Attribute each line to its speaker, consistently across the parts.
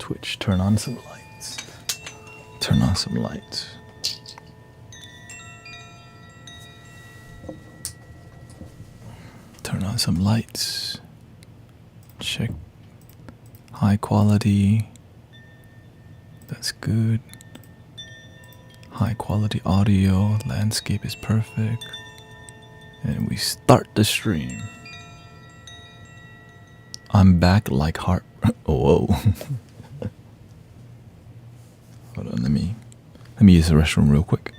Speaker 1: Twitch, turn on some lights. Turn on some lights. Turn on some lights. Check high quality. That's good. High quality audio. Landscape is perfect. And we start the stream. I'm back like heart. Whoa. Hold on, let me use the restroom real quick.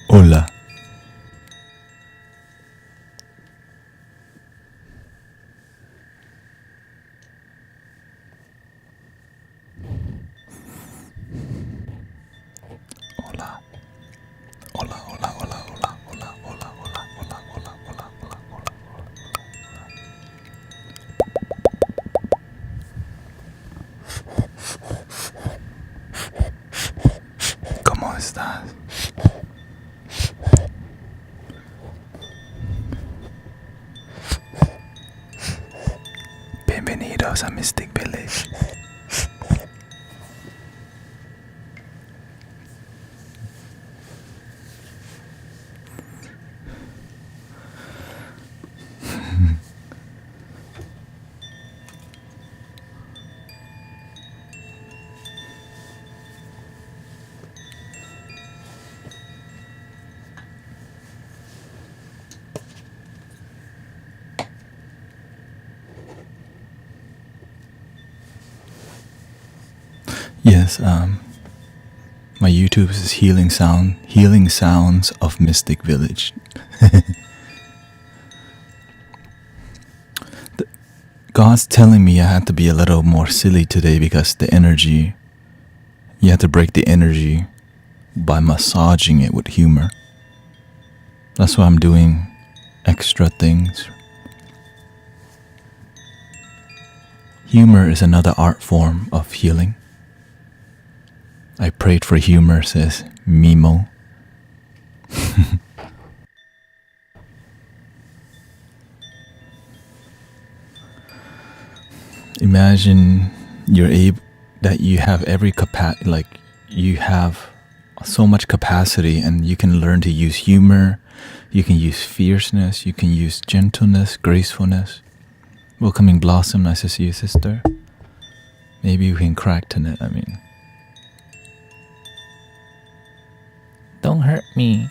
Speaker 1: Hola. Hola. Hola, hola, hola, hola, hola, hola, hola, hola, hola, hola, hola, hola. Bienvenidos a Mystic Village. Yes, my YouTube is Healing Sounds of Mystic Village. God's telling me I had to be a little more silly today because the energy, you have to break the energy by massaging it with humor. That's why I'm doing extra things. Humor is another art form of healing. I prayed for humor, says Mimo. Imagine that you have every capacity, like you have so much capacity, and you can learn to use humor, you can use fierceness, you can use gentleness, gracefulness. Welcoming Blossom, nice to see you, sister. Maybe we can crack tonight, Don't hurt me.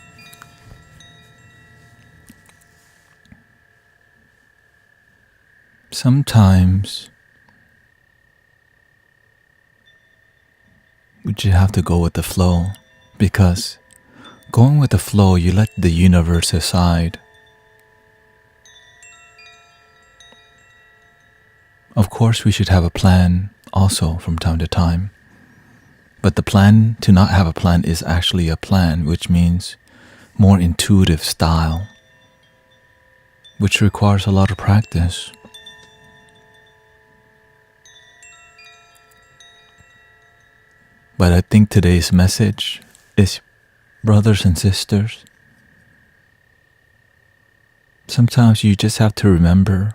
Speaker 1: Sometimes we just have to go with the flow, because going with the flow, you let the universe aside. Of course, we should have a plan also from time to time. But the plan to not have a plan is actually a plan, which means more intuitive style, which requires a lot of practice. But I think today's message is, brothers and sisters, sometimes you just have to remember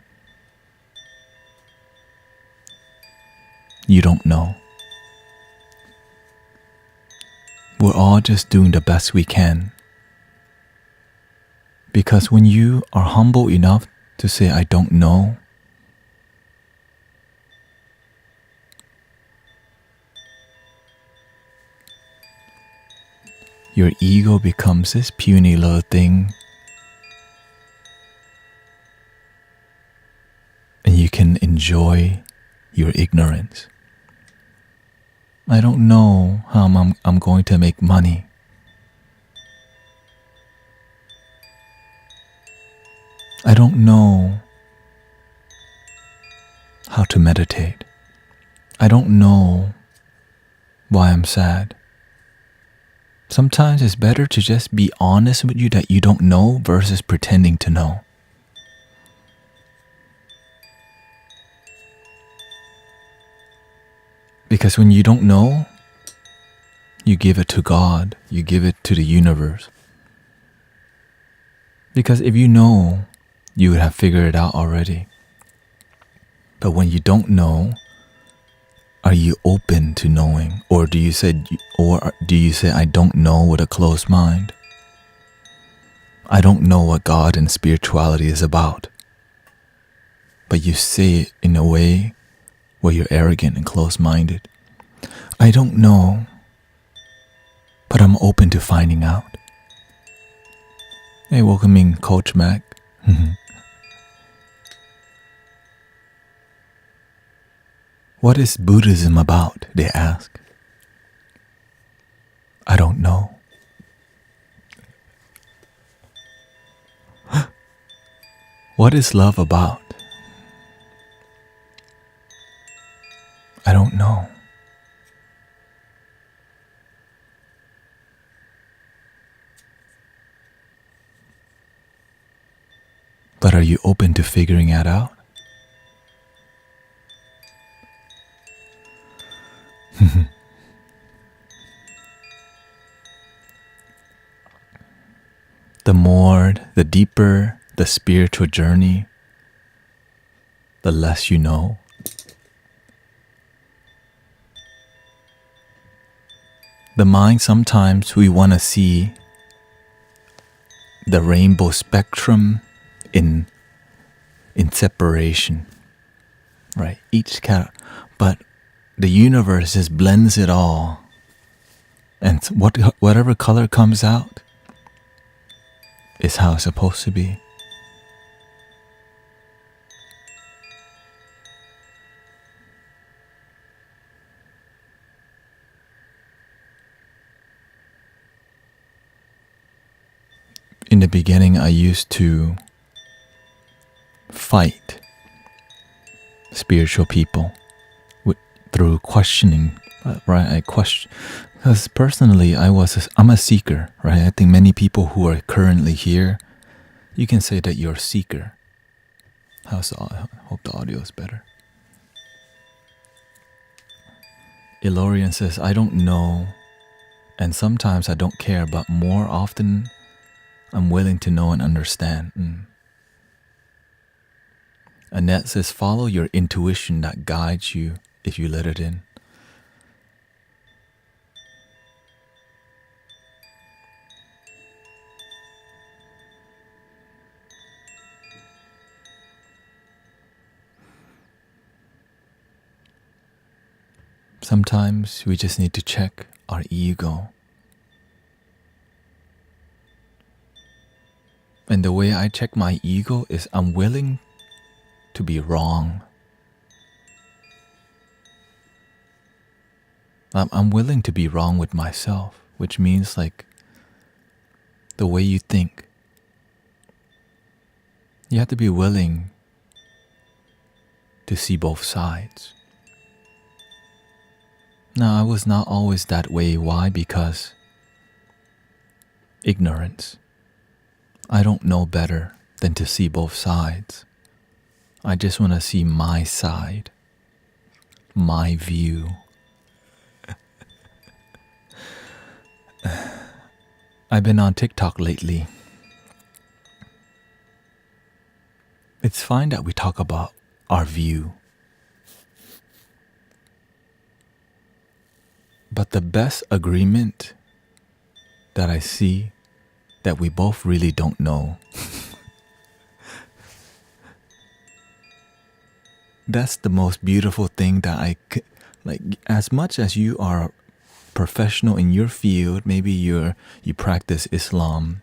Speaker 1: you don't know. We're all just doing the best we can. Because when you are humble enough to say, I don't know, your ego becomes this puny little thing, and you can enjoy your ignorance. I don't know how I'm going to make money. I don't know how to meditate. I don't know why I'm sad. Sometimes it's better to just be honest with you that you don't know versus pretending to know. Because when you don't know, you give it to God, you give it to the universe. Because if you know, you would have figured it out already. But when you don't know, are you open to knowing? Or do you say I don't know with a closed mind? I don't know what God and spirituality is about. But you say it in a way where you're arrogant and closed-minded. I don't know, but I'm open to finding out. Hey, welcoming Coach Mac. What is Buddhism about, they ask. I don't know. What is love about? I don't know. But are you open to figuring it out? The deeper the spiritual journey, the less you know. The mind, sometimes we want to see the rainbow spectrum in separation, right? But the universe just blends it all, and whatever color comes out is how it's supposed to be. In the beginning, I used to fight spiritual people through questioning, right? I question, because personally, I'm a seeker, right? I think many people who are currently here, you can say that you're a seeker. I hope the audio is better. Ilorian says, I don't know, and sometimes I don't care, but more often I'm willing to know and understand. Annette says, follow your intuition that guides you if you let it in. Sometimes we just need to check our ego. And the way I check my ego is I'm willing to be wrong. I'm willing to be wrong with myself, which means like the way you think. You have to be willing to see both sides. Now, I was not always that way. Why? Because ignorance. I don't know better than to see both sides. I just want to see my side, my view. I've been on TikTok lately. It's fine that we talk about our view. But the best agreement that I see that we both really don't know. That's the most beautiful thing that I could, like, as much as you are professional in your field, maybe you practice Islam,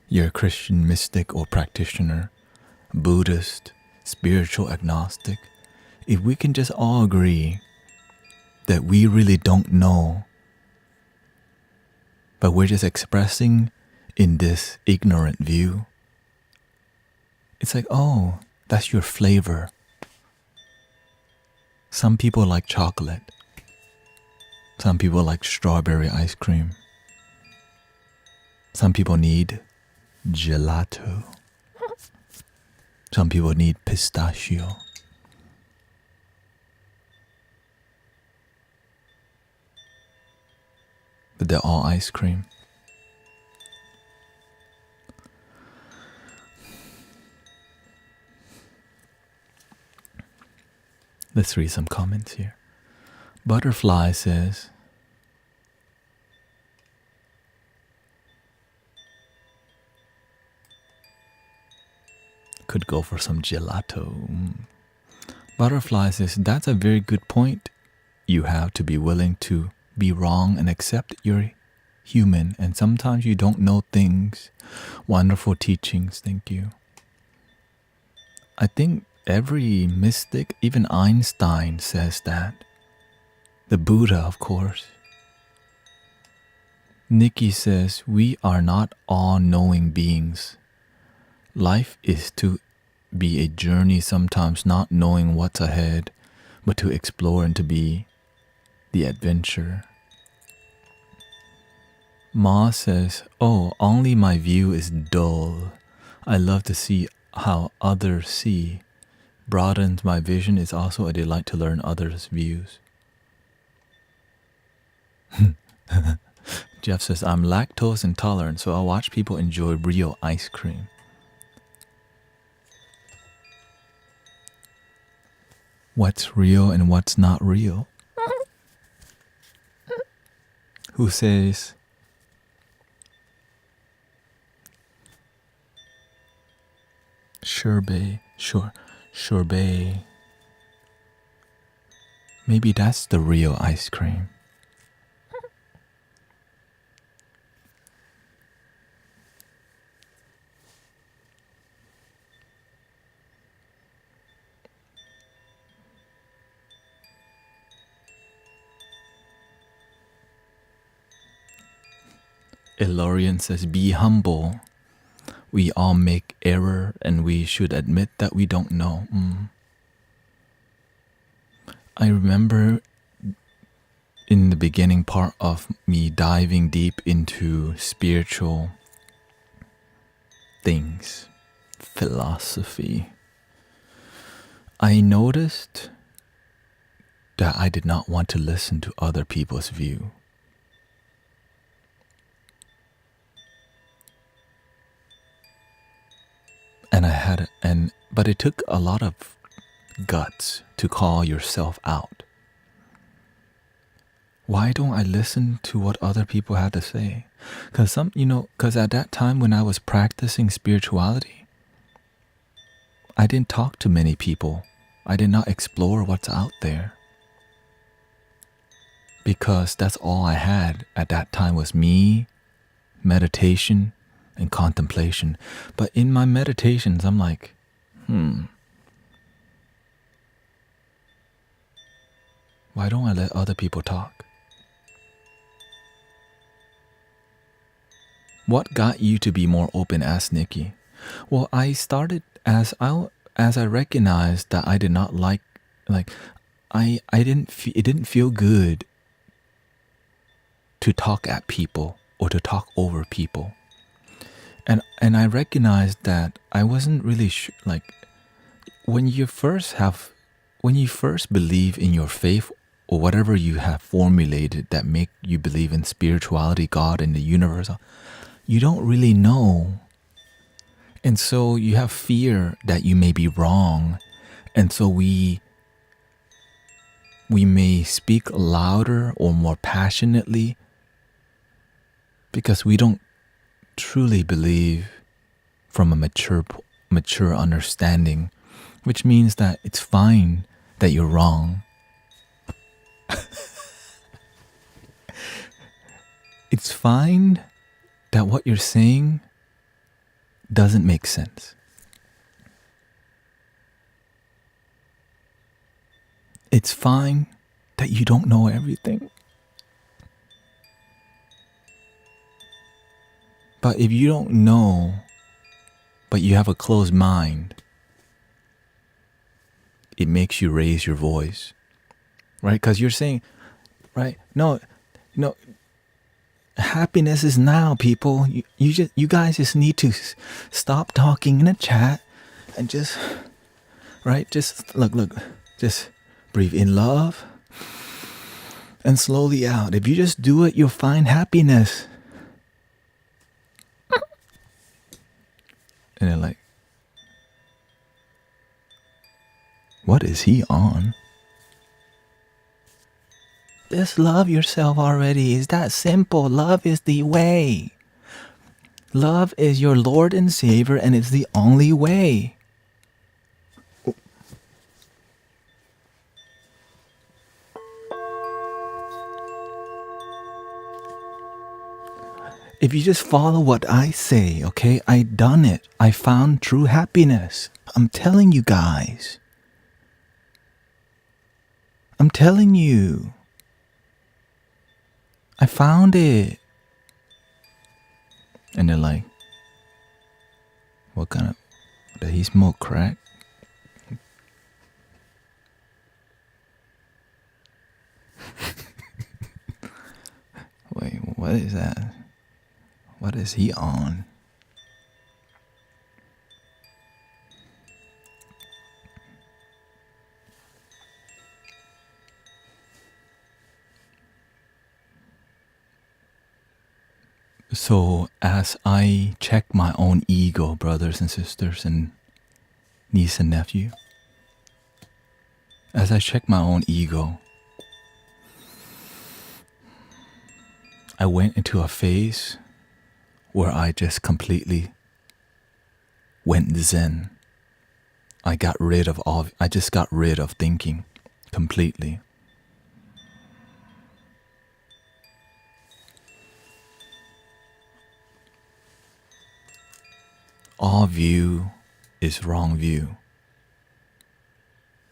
Speaker 1: you're a Christian mystic or practitioner, Buddhist, spiritual agnostic, if we can just all agree that we really don't know, but we're just expressing in this ignorant view, it's like, oh, that's your flavor. Some people like chocolate. Some people like strawberry ice cream. Some people need gelato. Some people need pistachio. But they're all ice cream. Let's read some comments here. Butterfly says, could go for some gelato. Butterfly says, that's a very good point. You have to be willing to be wrong and accept you're human, and sometimes you don't know things. Wonderful teachings, thank you. I think every mystic, even Einstein says that. The Buddha, of course. Nikki says, we are not all-knowing beings. Life is to be a journey, sometimes not knowing what's ahead, but to explore and to be the adventure. Ma says, oh, only my view is dull. I love to see how others see. Broadens my vision. Is also a delight to learn others' views. Jeff says, I'm lactose intolerant, so I watch people enjoy real ice cream. what's real and what's not real. Who says sherbet? Sorbet. Maybe that's the real ice cream. Ilorian says, be humble. We all make error and we should admit that we don't know. I remember in the beginning part of me diving deep into spiritual things, philosophy, I noticed that I did not want to listen to other people's view. But it took a lot of guts to call yourself out. Why don't I listen to what other people had to say? Because at that time when I was practicing spirituality, I didn't talk to many people. I did not explore what's out there. Because that's all I had at that time was me, meditation, and contemplation. But in my meditations, I'm like, why don't I let other people talk? What got you to be more open? Asked Nikki. Well, I started as I recognized that I did not it didn't feel good to talk at people or to talk over people. And I recognized that I wasn't really sure, when you first believe in your faith or whatever you have formulated that make you believe in spirituality, God, and the universe, you don't really know. And so you have fear that you may be wrong. And so we may speak louder or more passionately because we don't truly believe from a mature understanding, which means that it's fine that you're wrong. It's fine that what you're saying doesn't make sense. It's fine that you don't know everything. But if you don't know, but you have a closed mind, it makes you raise your voice, right? Because you're saying, right? No, happiness is now, people. You guys just need to stop talking in a chat and just, right? Just look, just breathe in love and slowly out. If you just do it, you'll find happiness. And they're like, what is he on? Just love yourself already. It's that simple. Love is the way. Love is your Lord and Savior, and it's the only way. If you just follow what I say, okay? I done it. I found true happiness. I'm telling you guys. I'm telling you. I found it. And they're like, what kind of, did he smoke crack? Wait, what is that? What is he on? So as I check my own ego, brothers and sisters and niece and nephew, As I check my own ego, I went into a phase where I just completely went zen. I just got rid of thinking completely. All view is wrong view.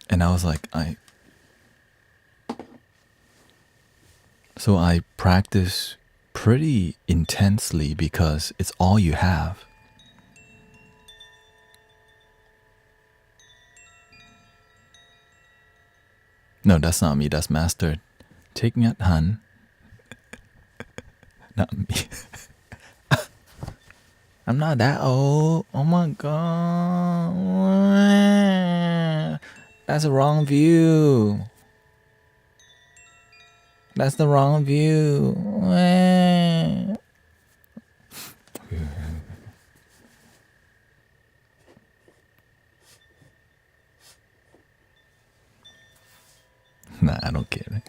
Speaker 1: And I was like, So I practice pretty intensely because it's all you have. No, that's not me, that's Master. Taking it, Han. Not me. I'm not that old. Oh my god. That's the wrong view. That's the wrong view. Nah, I don't care.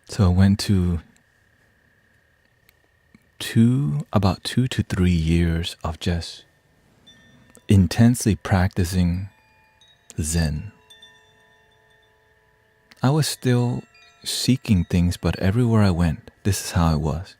Speaker 1: So I went to about 2 to 3 years of just intensely practicing Zen. I was still seeking things, but everywhere I went, this is how it was.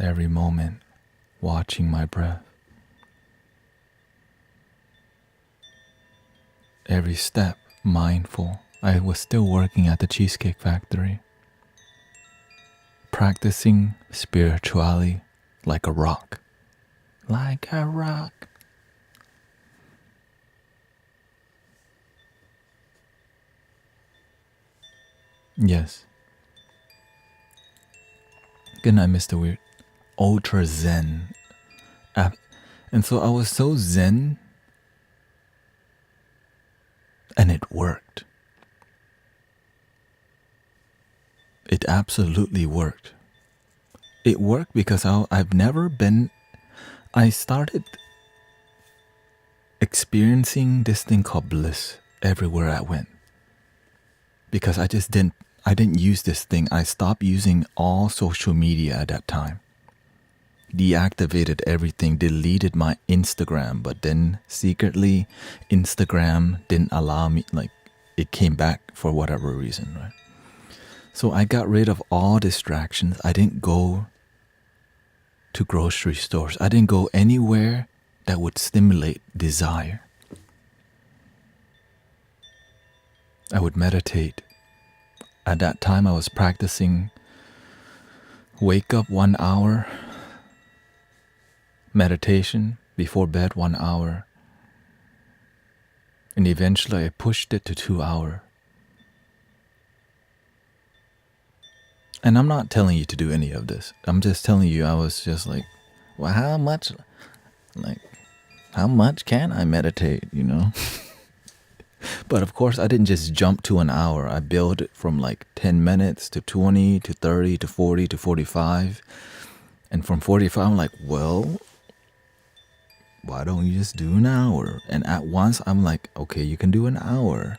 Speaker 1: Every moment, watching my breath. Every step, mindful. I was still working at the Cheesecake Factory. Practicing spirituality like a rock. Like a rock. Yes. Good night, Mr. Weird. Ultra Zen. And so I was so Zen, and it worked. It absolutely worked. It worked because I started experiencing this thing called bliss everywhere I went. Because I didn't use this thing. I stopped using all social media at that time. Deactivated everything, deleted my Instagram, but then secretly Instagram didn't allow me, like it came back for whatever reason, right? So I got rid of all distractions. I didn't go to grocery stores. I didn't go anywhere that would stimulate desire. I would meditate. At that time I was practicing wake up 1 hour, meditation before bed 1 hour, and eventually I pushed it to 2 hours. And I'm not telling you to do any of this. I'm just telling you, I was just like, well, how much can I meditate, you know? But of course, I didn't just jump to an hour. I built it from like 10 minutes to 20 to 30 to 40 to 45. And from 45, I'm like, well, why don't you just do an hour? And at once, I'm like, okay, you can do an hour.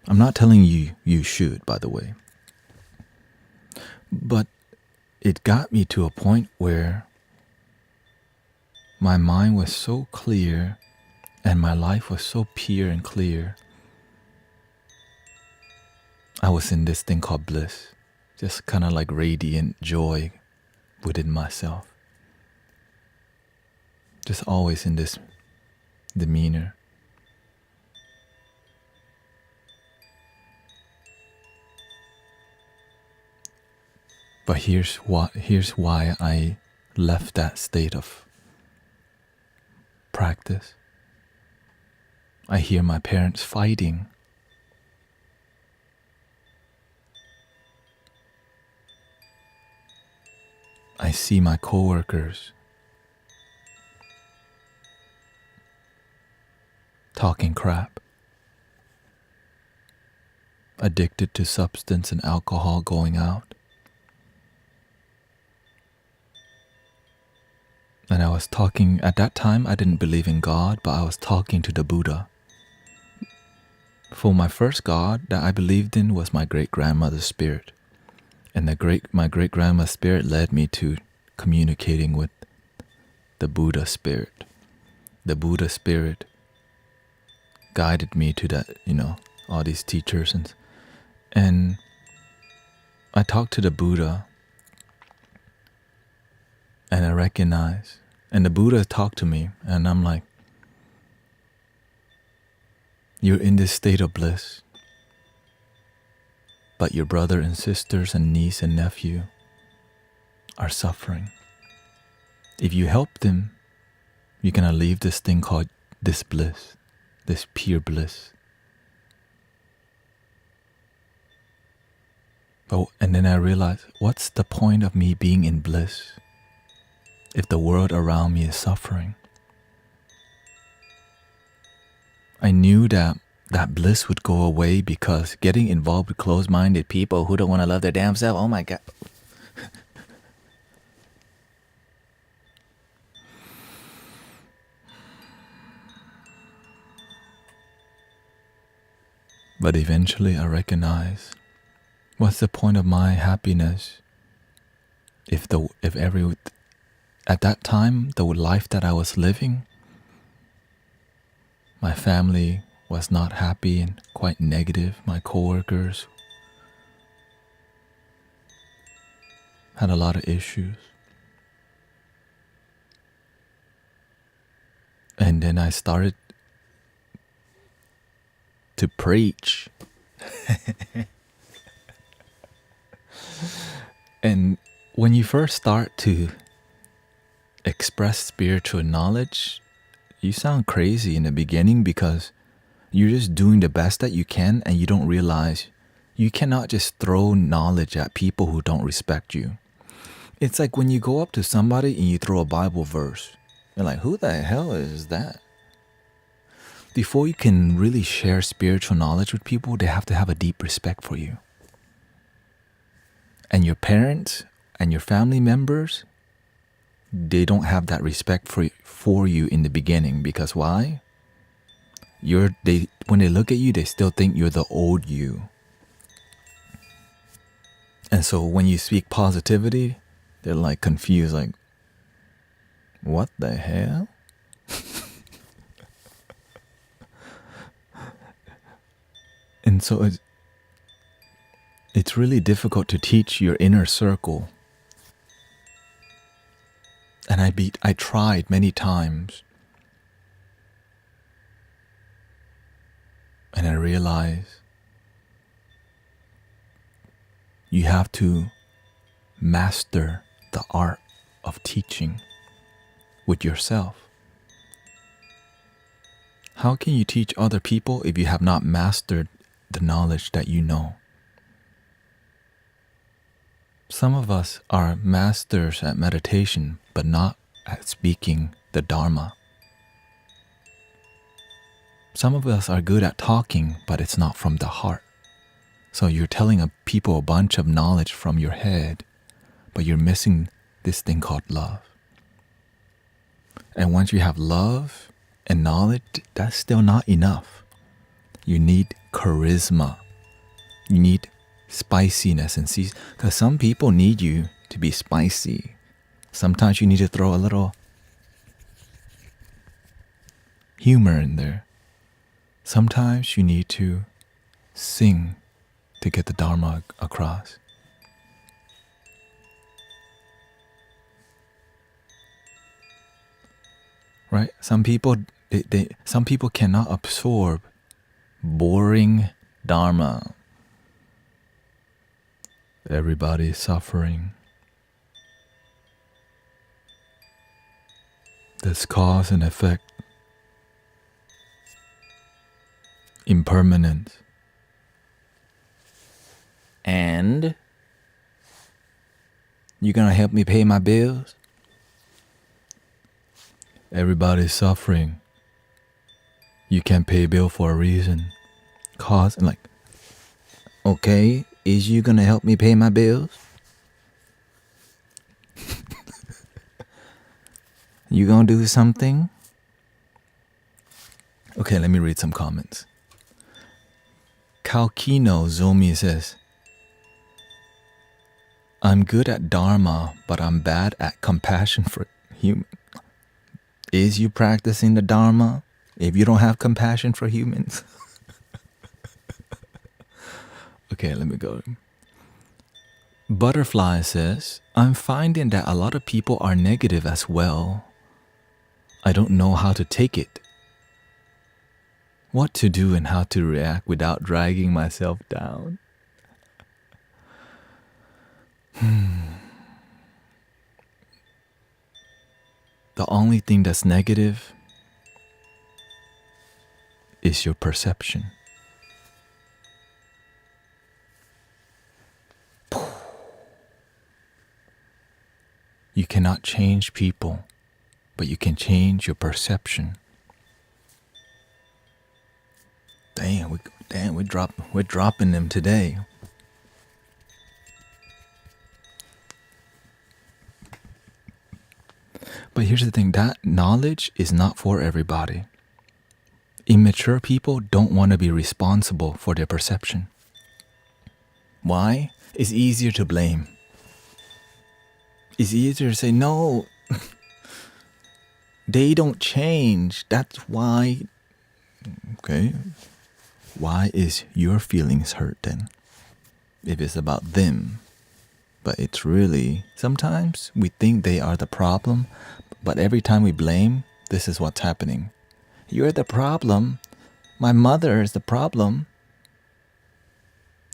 Speaker 1: I'm not telling you you should, by the way. But it got me to a point where my mind was so clear and my life was so pure and clear. I was in this thing called bliss, just kind of like radiant joy within myself. Just always in this demeanor. But here's why I left that state of practice. I hear my parents fighting. I see my coworkers talking crap, addicted to substance and alcohol, going out. And I was talking, at that time I didn't believe in God, but I was talking to the Buddha. For my first God that I believed in was my great-grandmother's spirit. And my great-grandma's spirit led me to communicating with the Buddha spirit. The Buddha spirit guided me to that, all these teachers. And I talked to the Buddha, and I recognize, and the Buddha talked to me, and I'm like, you're in this state of bliss, but your brother and sisters and niece and nephew are suffering. If you help them, you're gonna leave this thing called this bliss, this pure bliss. And then I realized, what's the point of me being in bliss if the world around me is suffering? I knew that bliss would go away because getting involved with closed-minded people who don't want to love their damn self, oh my God. But eventually I recognized, what's the point of my happiness if at that time, the life that I was living, my family was not happy and quite negative. My coworkers had a lot of issues. And then I started to preach. And when you first start to express spiritual knowledge, you sound crazy in the beginning because you're just doing the best that you can, and you don't realize you cannot just throw knowledge at people who don't respect you. It's like when you go up to somebody and you throw a Bible verse. You're like, who the hell is that? Before you can really share spiritual knowledge with people, they have to have a deep respect for you. And your parents and your family members, they don't have that respect for you in the beginning. Because why? When they look at you, they still think you're the old you. And so when you speak positivity, they're like confused, like, what the hell? And so it's really difficult to teach your inner circle. And I tried many times. And I realized you have to master the art of teaching with yourself. How can you teach other people if you have not mastered the knowledge that you know? Some of us are masters at meditation, but not at speaking the Dharma. Some of us are good at talking, but it's not from the heart. So you're telling people a bunch of knowledge from your head, but you're missing this thing called love. And once you have love and knowledge, that's still not enough. You need charisma. You need spiciness and season, because some people need you to be spicy. Sometimes you need to throw a little humor in there. Sometimes you need to sing to get the Dharma across. Right? Some people cannot absorb boring Dharma. Everybody is suffering. There's cause and effect. impermanence. And you gonna help me pay my bills? Everybody's suffering. You can't pay a bill for a reason. Cause, and like, okay, is you gonna help me pay my bills? You gonna do something? Okay, let me read some comments. Kalkino Zomi says, I'm good at Dharma, but I'm bad at compassion for humans. Is you practicing the Dharma if you don't have compassion for humans? Okay, let me go. Butterfly says, I'm finding that a lot of people are negative as well. I don't know how to take it. What to do and how to react without dragging myself down. The only thing that's negative is your perception. You cannot change people, but you can change your perception. We're dropping them today. But here's the thing, that knowledge is not for everybody. Immature people don't want to be responsible for their perception. Why? It's easier to blame. It's easier to say, no, they don't change. That's why. Okay. Why is your feelings hurt then? If it's about them. But it's really, sometimes we think they are the problem, but every time we blame, this is what's happening. You're the problem. My mother is the problem.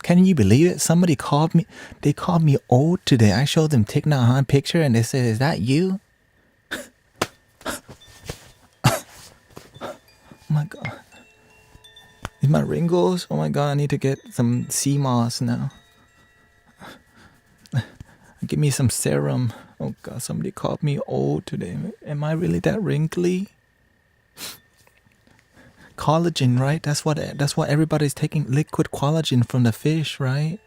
Speaker 1: Can you believe it? Somebody called me. They called me old today. I showed them Thich Nhat Hanh picture and they said, is that you? Oh my God. Is my wrinkles? Oh my God, I need to get some sea moss now. Give me some serum. Oh God, somebody called me old today. Am I really that wrinkly? Collagen, right? That's what everybody's taking, liquid collagen from the fish, right?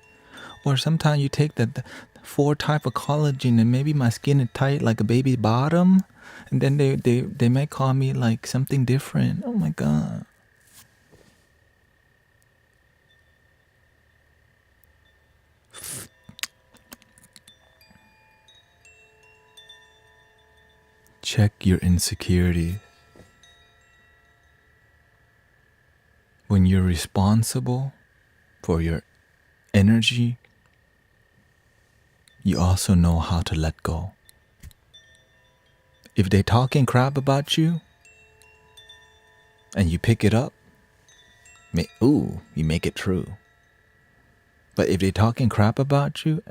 Speaker 1: Or sometimes you take the 4 type of collagen and maybe my skin is tight like a baby bottom, and then they might call me like something different. Oh my God. Check your insecurity. When you're responsible for your energy, you also know how to let go. If they're talking crap about you and you pick it up, you make it true. But if they're talking crap about you,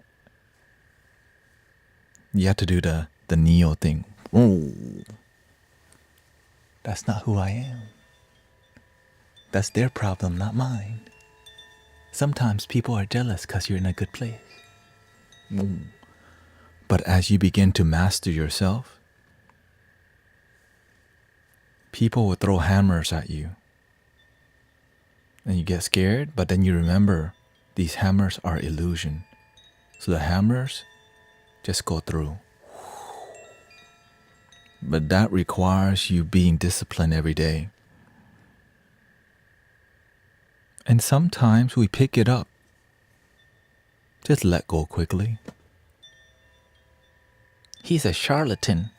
Speaker 1: you have to do the Neo thing. Ooh, that's not who I am. That's their problem, not mine. Sometimes people are jealous because you're in a good place. But as you begin to master yourself, people will throw hammers at you. And you get scared, but then you remember these hammers are illusion. So the hammers just go through. But that requires you being disciplined every day. And sometimes we pick it up. Just let go quickly. He's a charlatan.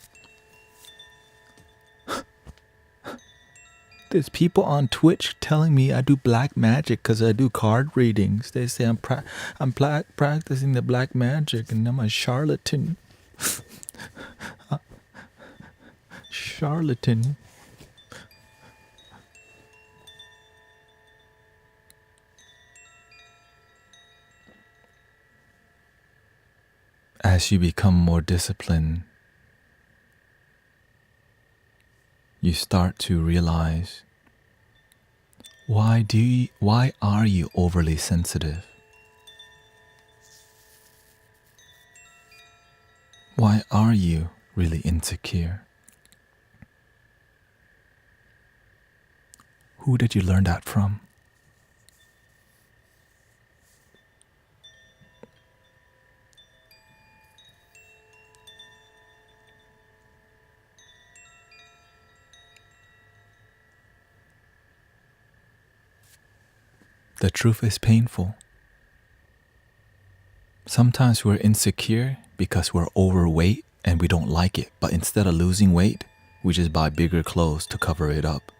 Speaker 1: There's people on Twitch telling me I do black magic because I do card readings. They say I'm practicing the black magic and I'm a charlatan. Charlatan. As you become more disciplined, you start to realize Why are you overly sensitive? Why are you really insecure? Who did you learn that from? The truth is painful. Sometimes we're insecure because we're overweight and we don't like it. But instead of losing weight, we just buy bigger clothes to cover it up.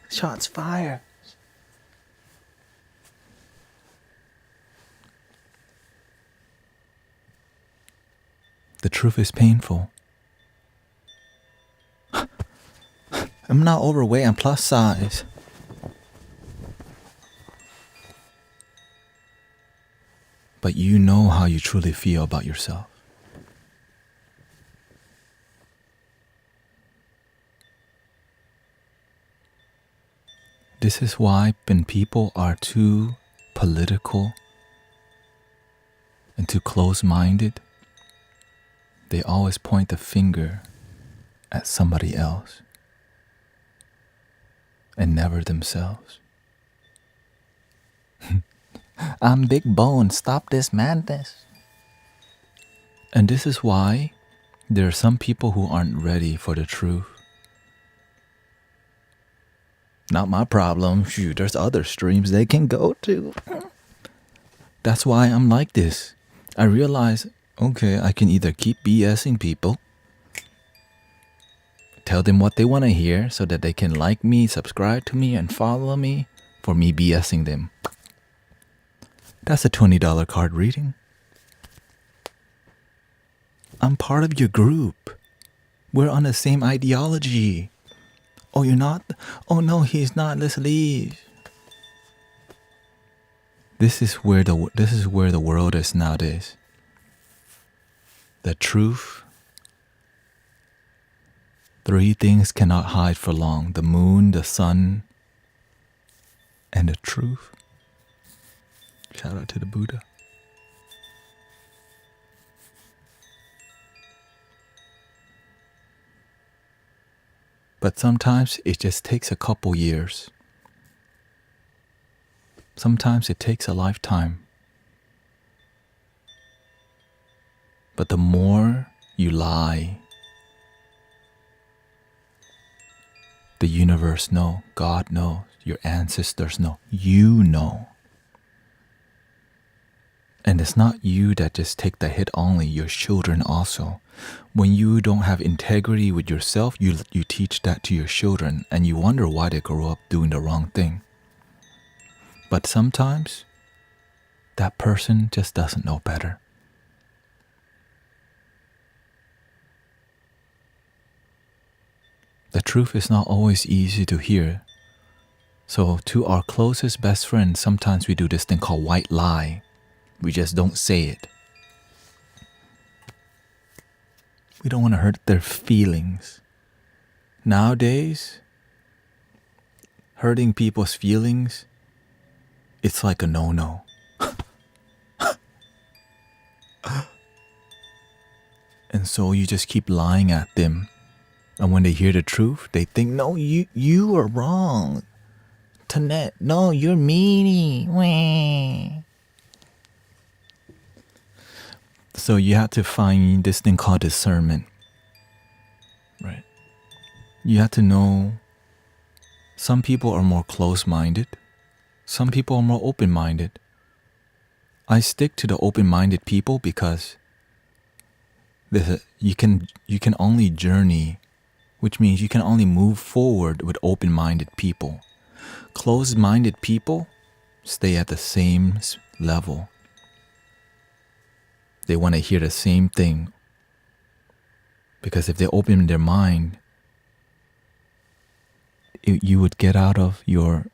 Speaker 1: Shots fired. The truth is painful. I'm not overweight, I'm plus size. But you know how you truly feel about yourself. This is why when people are too political and too close-minded, they always point the finger at somebody else and never themselves. I'm big bone, stop this madness. And this is why there are some people who aren't ready for the truth. Not my problem. Shoot, there's other streams they can go to. That's why I'm like this. I realize, okay, I can either keep BSing people, tell them what they want to hear so that they can like me, subscribe to me, and follow me for me BSing them. That's a $20 card reading. I'm part of your group. We're on the same ideology. Oh, you're not? Oh no, he's not. Let's leave. This is where the world is nowadays. The truth. 3 things cannot hide for long: the moon, the sun, and the truth. Shout out to the Buddha. But sometimes it just takes a couple years. Sometimes it takes a lifetime. But the more you lie, the universe knows, God knows, your ancestors know, you know. And it's not you that just take the hit only, your children also. When you don't have integrity with yourself, you teach that to your children and you wonder why they grow up doing the wrong thing. But sometimes that person just doesn't know better. The truth is not always easy to hear. So to our closest best friends, sometimes we do this thing called white lie. We just don't say it. We don't want to hurt their feelings. Nowadays, hurting people's feelings, it's like a no-no. And so you just keep lying at them. And when they hear the truth, they think, no, you are wrong. Tanette, no, you're meanie. Wah. So you have to find this thing called discernment, right? You have to know some people are more close-minded. Some people are more open-minded. I stick to the open-minded people because you can only journey, which means you can only move forward with open-minded people. Closed-minded people stay at the same level. They want to hear the same thing. Because if they open their mind, you would get out of your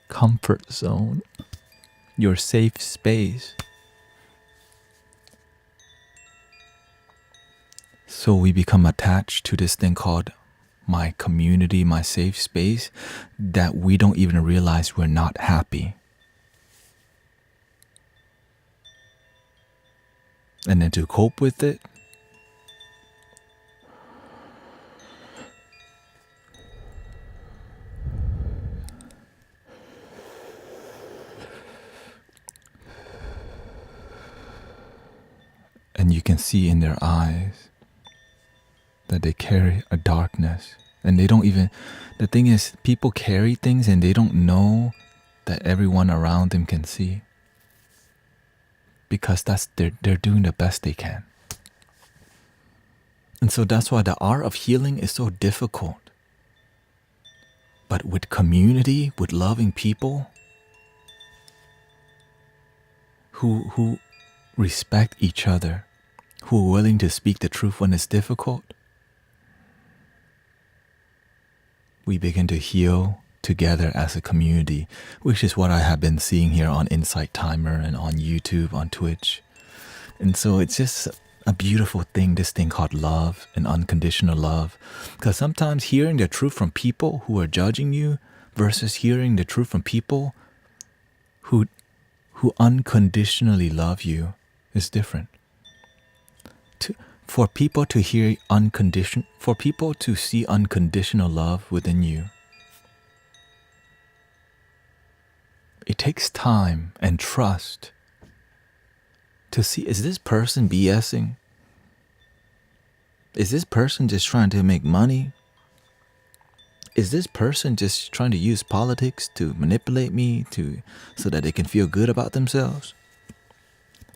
Speaker 1: comfort zone, your safe space. So we become attached to this thing called my community, my safe space, that we don't even realize we're not happy. And then to cope with it, and you can see in their eyes that they carry a darkness. And they don't even, the thing is, people carry things and they don't know that everyone around them can see. Because they're doing the best they can. And so that's why the art of healing is so difficult. But with community, with loving people who respect each other, who are willing to speak the truth when it's difficult, we begin to heal together as a community, which is what I have been seeing here on Insight Timer and on YouTube, on Twitch. And so it's just a beautiful thing, this thing called love and unconditional love. Because sometimes hearing the truth from people who are judging you versus hearing the truth from people who unconditionally love you is different. For people to see unconditional love within you, it takes time and trust to see, is this person BSing? Is this person just trying to make money? Is this person just trying to use politics to manipulate me so that they can feel good about themselves?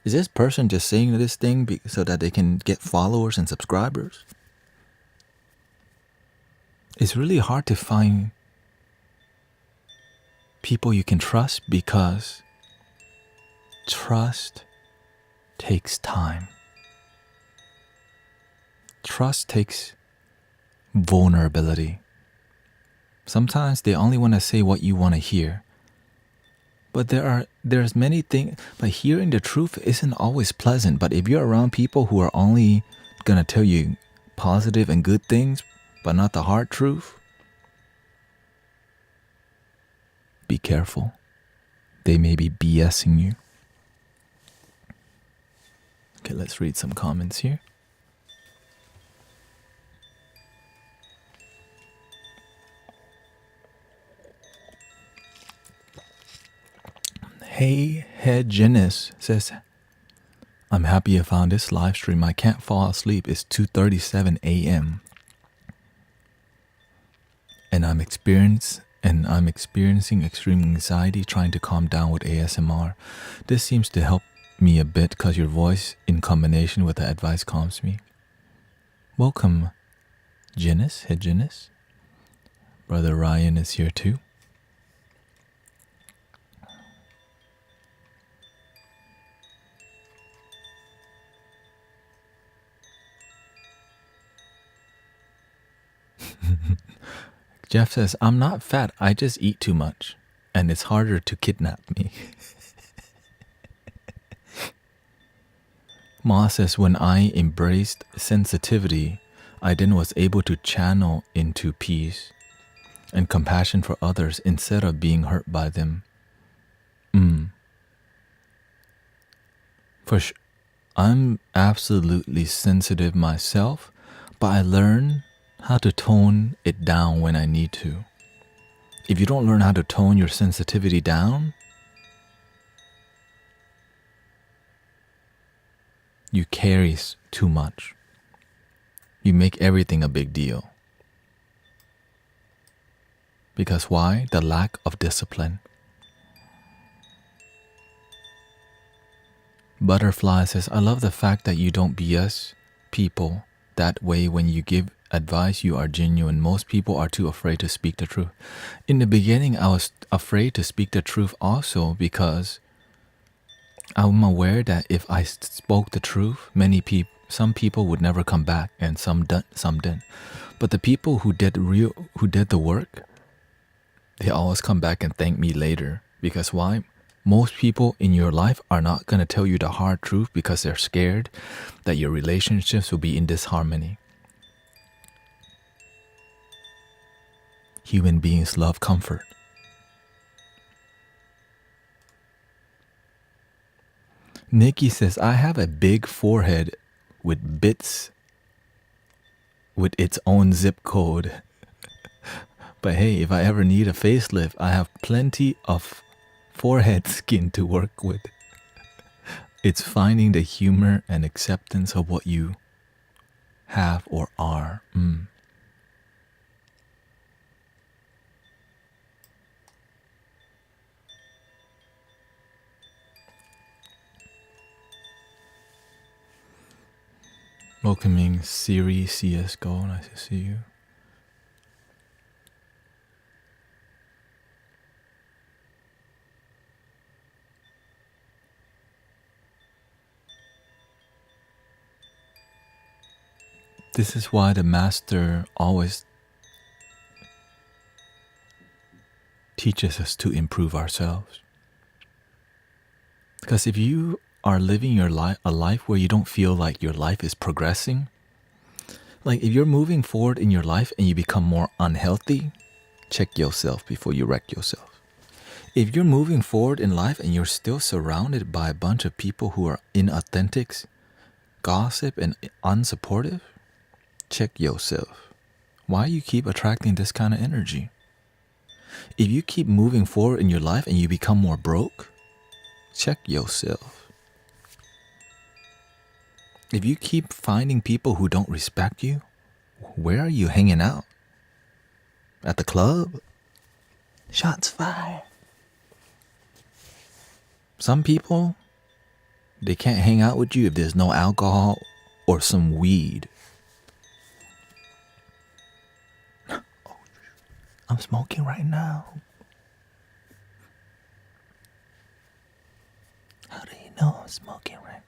Speaker 1: Is this person just saying this thing so that they can get followers and subscribers? It's really hard to find people you can trust because trust takes time. Trust takes vulnerability. Sometimes they only want to say what you want to hear. But there's many things, but hearing the truth isn't always pleasant. But if you're around people who are only going to tell you positive and good things, but not the hard truth, be careful. They may be BSing you. Okay, let's read some comments here. Hey Hedgenis says, I'm happy you found this live stream. I can't fall asleep. It's 2:37 a.m. And I'm experiencing extreme anxiety trying to calm down with ASMR. This seems to help me a bit because your voice in combination with the advice calms me. Welcome, Hedgenis. Brother Ryan is here too. Jeff says, I'm not fat, I just eat too much, and it's harder to kidnap me. Ma says, when I embraced sensitivity, I then was able to channel into peace and compassion for others instead of being hurt by them. I'm absolutely sensitive myself, but I learn how to tone it down when I need to. If you don't learn how to tone your sensitivity down, you carry too much. You make everything a big deal. Because why? The lack of discipline. Butterfly says, I love the fact that you don't BS people that way. When you give advice, you are genuine. Most people are too afraid to speak the truth. In the beginning, I was afraid to speak the truth also because I'm aware that if I spoke the truth, some people would never come back, and some didn't. But the people who did the work, they always come back and thank me later. Because why? Most people in your life are not going to tell you the hard truth because they're scared that your relationships will be in disharmony. Human beings love comfort. Nikki says, I have a big forehead with bits with its own zip code. But hey, if I ever need a facelift, I have plenty of forehead skin to work with. It's finding the humor and acceptance of what you have or are. Welcoming Siri CSGO, nice to see you. This is why the master always teaches us to improve ourselves. Because if you are living your life, a life where you don't feel like your life is progressing, like if you're moving forward in your life and you become more unhealthy, check yourself before you wreck yourself. If you're moving forward in life and you're still surrounded by a bunch of people who are inauthentic, gossip, and unsupportive, check yourself. Why you keep attracting this kind of energy? If you keep moving forward in your life and you become more broke, check yourself. If you keep finding people who don't respect you, where are you hanging out? At the club? Shots fired. Some people, they can't hang out with you if there's no alcohol or some weed. I'm smoking right now. How do you know I'm smoking right now?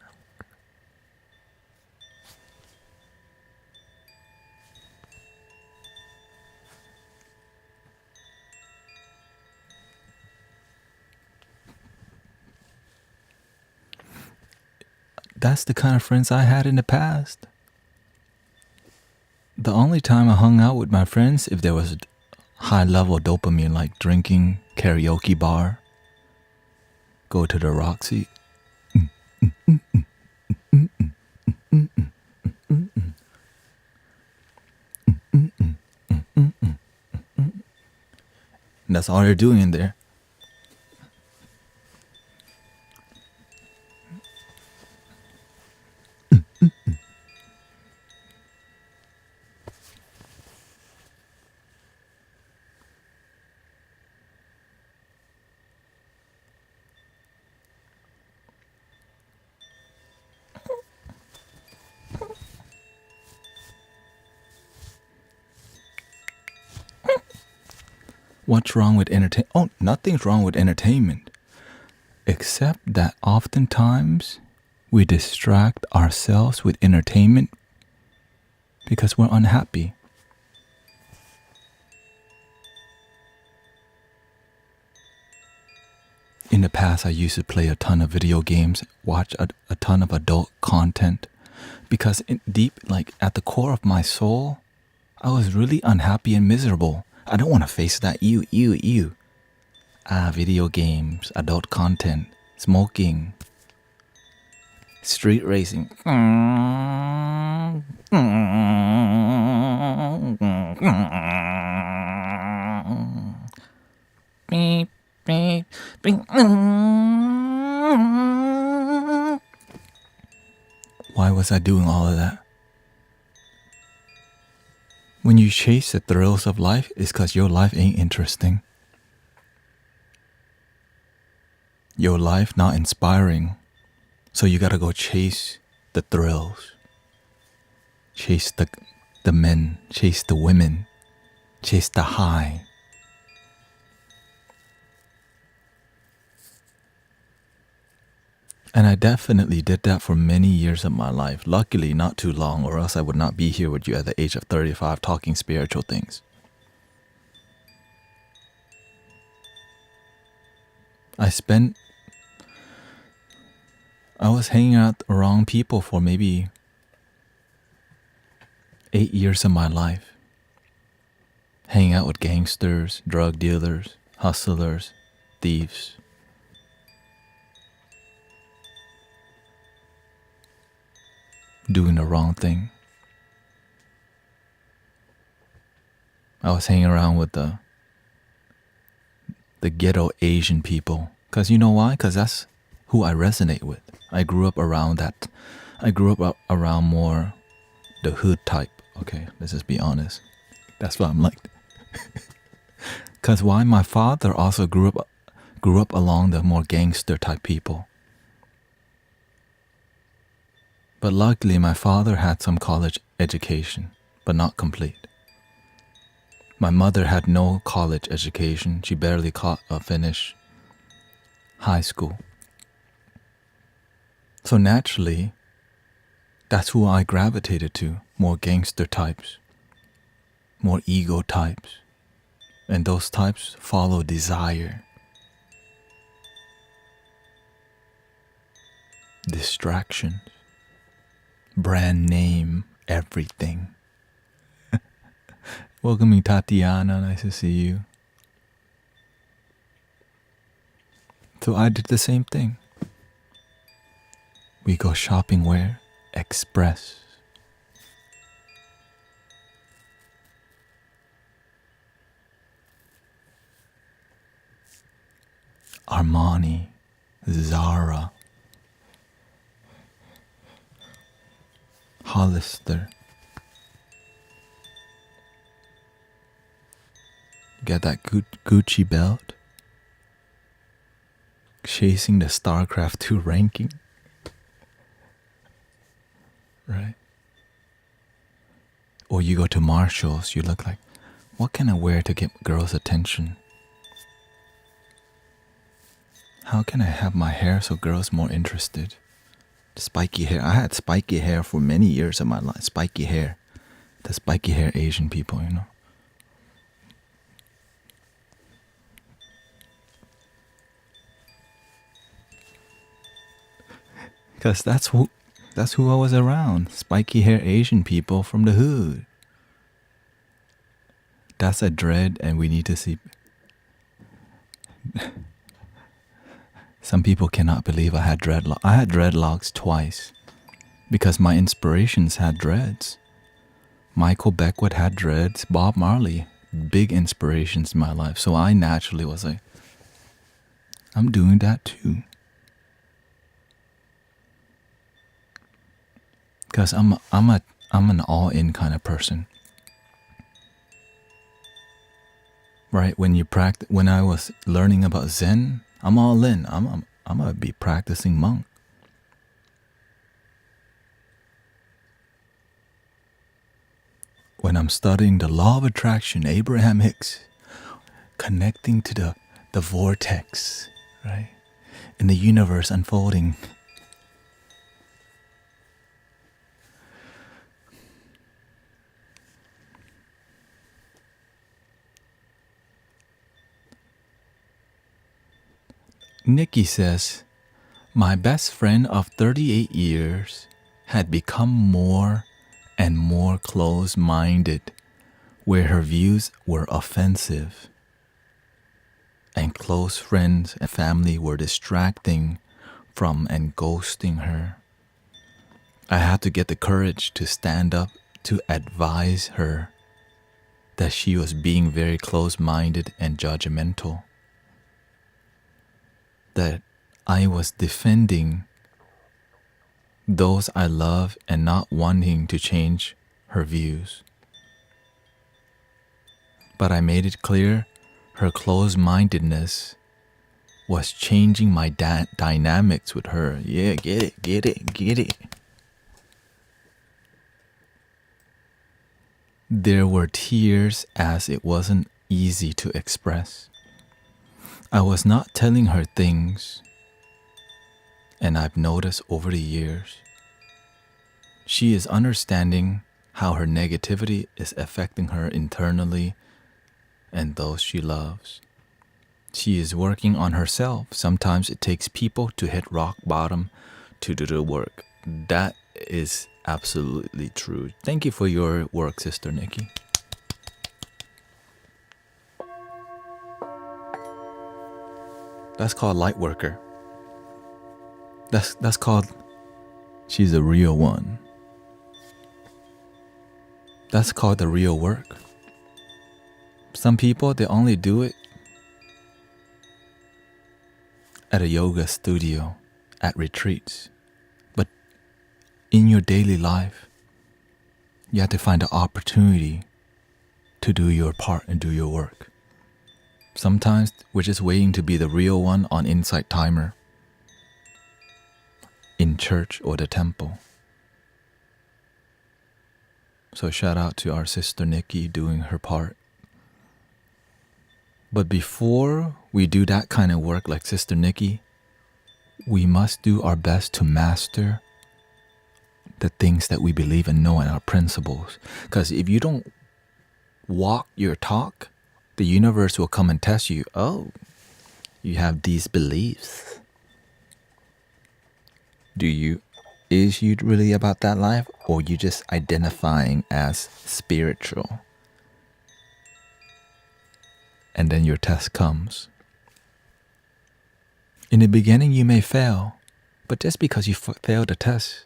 Speaker 1: That's the kind of friends I had in the past. The only time I hung out with my friends if there was high level dopamine, like drinking, karaoke bar, go to the Roxy. And that's all they're doing in there. What's wrong with entertainment? Oh, nothing's wrong with entertainment. Except that oftentimes we distract ourselves with entertainment because we're unhappy. In the past, I used to play a ton of video games, watch a ton of adult content, because like at the core of my soul, I was really unhappy and miserable. I don't want to face that. Ew. Video games, adult content, smoking, street racing. Beep, beep, beep. Why was I doing all of that? When you chase the thrills of life, it's because your life ain't interesting. Your life not inspiring. So you gotta go chase the thrills. Chase the men, chase the women, chase the high. And I definitely did that for many years of my life. Luckily, not too long, or else I would not be here with you at the age of 35 talking spiritual things. I was hanging out around people for maybe 8 years of my life. hanging out with gangsters, drug dealers, hustlers, thieves. Doing the wrong thing. I was hanging around with the ghetto Asian people. Because you know why? Because that's who I resonate with. I grew up around that. I grew up around more the hood type. Okay, let's just be honest. That's what I'm like. Because why? My father also grew up along the more gangster type people. But luckily, my father had some college education, but not complete. My mother had no college education. She barely finished high school. So naturally, that's who I gravitated to. More gangster types, more ego types. And those types follow desire, distraction, brand name, everything. Welcoming Tatiana, nice to see you. So I did the same thing. We go shopping where? Express. Armani, Zara, Hollister. Get that Gucci belt. Chasing the StarCraft 2 ranking. Right? Or you go to Marshall's, you look like, what can I wear to get girls' attention? How can I have my hair so girls more interested? Spiky hair. I had spiky hair for many years of my life. Spiky hair. The spiky hair Asian people, you know. Because that's who I was around. Spiky hair Asian people from the hood. That's a dread, and we need to see. Some people cannot believe I had dreadlocks. I had dreadlocks twice because my inspirations had dreads. Michael Beckwith had dreads. Bob Marley, big inspirations in my life. So I naturally was like, I'm doing that too. Because I'm an all-in kind of person. Right? When I was learning about Zen, I'm all in. I'm gonna be practicing monk. When I'm studying the law of attraction, Abraham Hicks, connecting to the vortex, right? In the universe unfolding. Nikki says, my best friend of 38 years had become more and more close-minded, where her views were offensive, and close friends and family were distracting from and ghosting her. I had to get the courage to stand up to advise her that she was being very close-minded and judgmental, that I was defending those I love and not wanting to change her views. But I made it clear her close-mindedness was changing my dynamics with her. Yeah, get it. There were tears as it wasn't easy to express. I was not telling her things, and I've noticed over the years, she is understanding how her negativity is affecting her internally and those she loves. She is working on herself. Sometimes it takes people to hit rock bottom to do the work. That is absolutely true. Thank you for your work, Sister Nikki. That's called light worker. That's called she's a real one. That's called the real work. Some people, they only do it at a yoga studio, at retreats. But in your daily life, you have to find an opportunity to do your part and do your work. Sometimes we're just waiting to be the real one on Insight Timer, in church or the temple. So shout out to our sister Nikki doing her part. But before we do that kind of work like Sister Nikki, we must do our best to master the things that we believe and know and our principles. Because if you don't walk your talk, the universe will come and test you. Oh, you have these beliefs. Is you really about that life, or you just identifying as spiritual? And then your test comes. In the beginning, you may fail, but just because you failed the test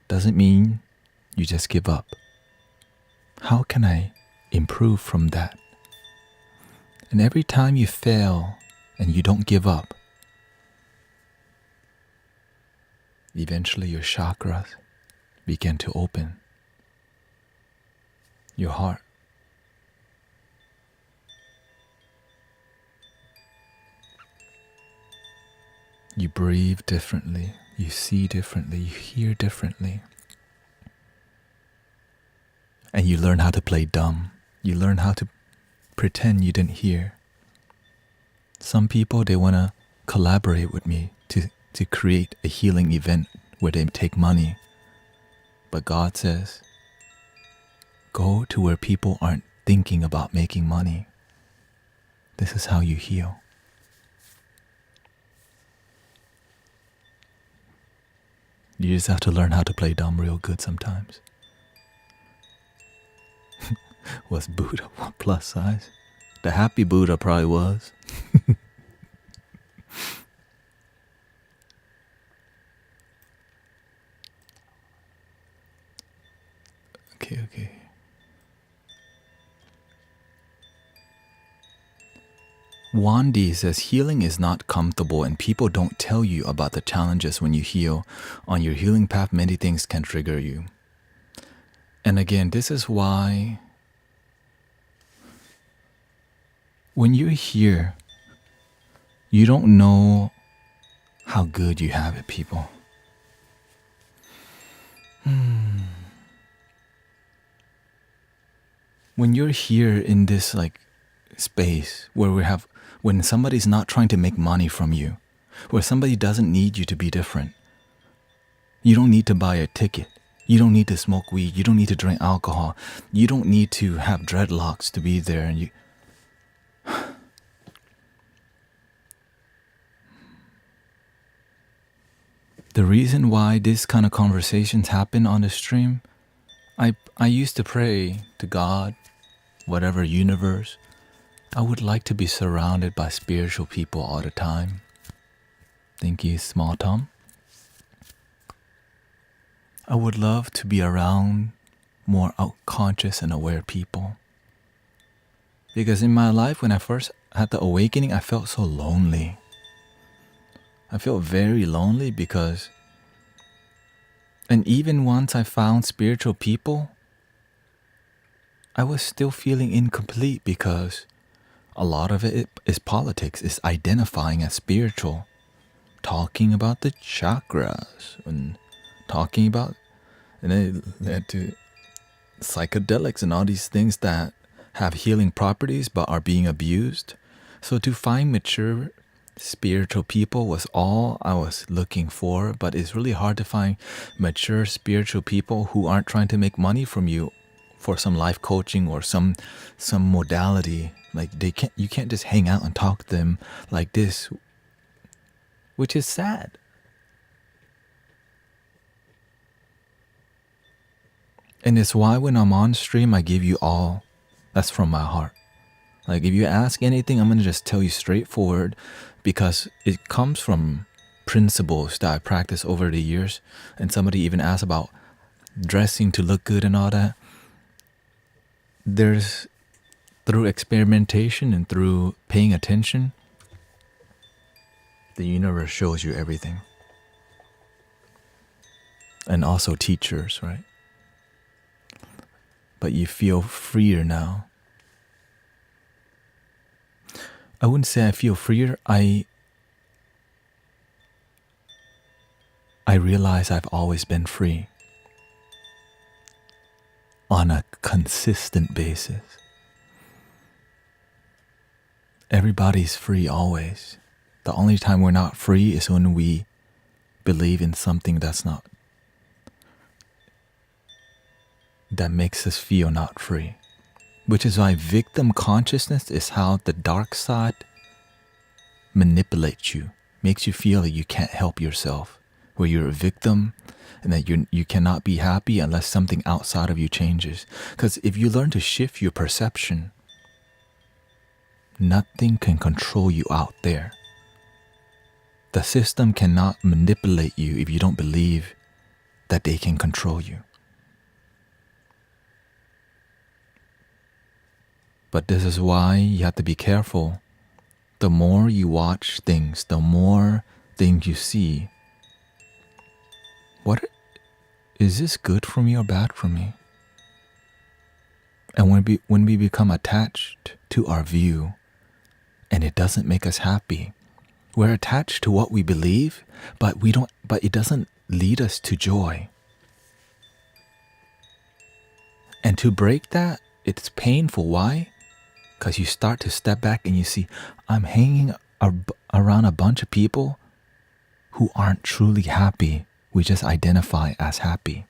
Speaker 1: doesn't mean you just give up. How can I improve from that? And every time you fail and you don't give up, eventually your chakras begin to open. Your heart. You breathe differently, you see differently, you hear differently. And you learn how to play dumb. You learn how to pretend you didn't hear. Some people, they want to collaborate with me to create a healing event where they take money. But God says, go to where people aren't thinking about making money. This is how you heal. You just have to learn how to play dumb real good sometimes. Was Buddha plus size? The happy Buddha probably was. Okay. Wandi says healing is not comfortable and people don't tell you about the challenges when you heal. On your healing path, many things can trigger you. And again, this is why when you're here, you don't know how good you have it, people. When you're here in this space where when somebody's not trying to make money from you, where somebody doesn't need you to be different, you don't need to buy a ticket. You don't need to smoke weed. You don't need to drink alcohol. You don't need to have dreadlocks to be there. And the reason why this kind of conversations happen on the stream, I used to pray to God, whatever universe, I would like to be surrounded by spiritual people all the time. Thank you, Small Tom. I would love to be around more conscious and aware people. Because in my life, when I first had the awakening, I felt so lonely. I felt very lonely because, and even once I found spiritual people, I was still feeling incomplete because a lot of it is politics, is identifying as spiritual, talking about the chakras and talking about, and it led to psychedelics and all these things that have healing properties but are being abused. So to find mature spiritual people was all I was looking for, but it's really hard to find mature spiritual people who aren't trying to make money from you for some life coaching or some modality. Like you can't just hang out and talk to them like this, which is sad. And it's why when I'm on stream, I give you all that's from my heart. Like if you ask anything, I'm going to just tell you straightforward because it comes from principles that I practiced over the years. And somebody even asked about dressing to look good and all that. There's through experimentation and through paying attention, the universe shows you everything. And also teachers, right? But you feel freer now. I wouldn't say I feel freer. I realize I've always been free on a consistent basis. Everybody's free always. The only time we're not free is when we believe in something that makes us feel not free. Which is why victim consciousness is how the dark side manipulates you, makes you feel that you can't help yourself, where you're a victim and that you cannot be happy unless something outside of you changes. Because if you learn to shift your perception, nothing can control you out there. The system cannot manipulate you if you don't believe that they can control you. But this is why you have to be careful. The more you watch things, the more things you see. What is this good for me or bad for me? And when we become attached to our view and it doesn't make us happy, we're attached to what we believe, but it doesn't lead us to joy. And to break that, it's painful. Why? Because you start to step back and you see, I'm hanging around a bunch of people who aren't truly happy. We just identify as happy.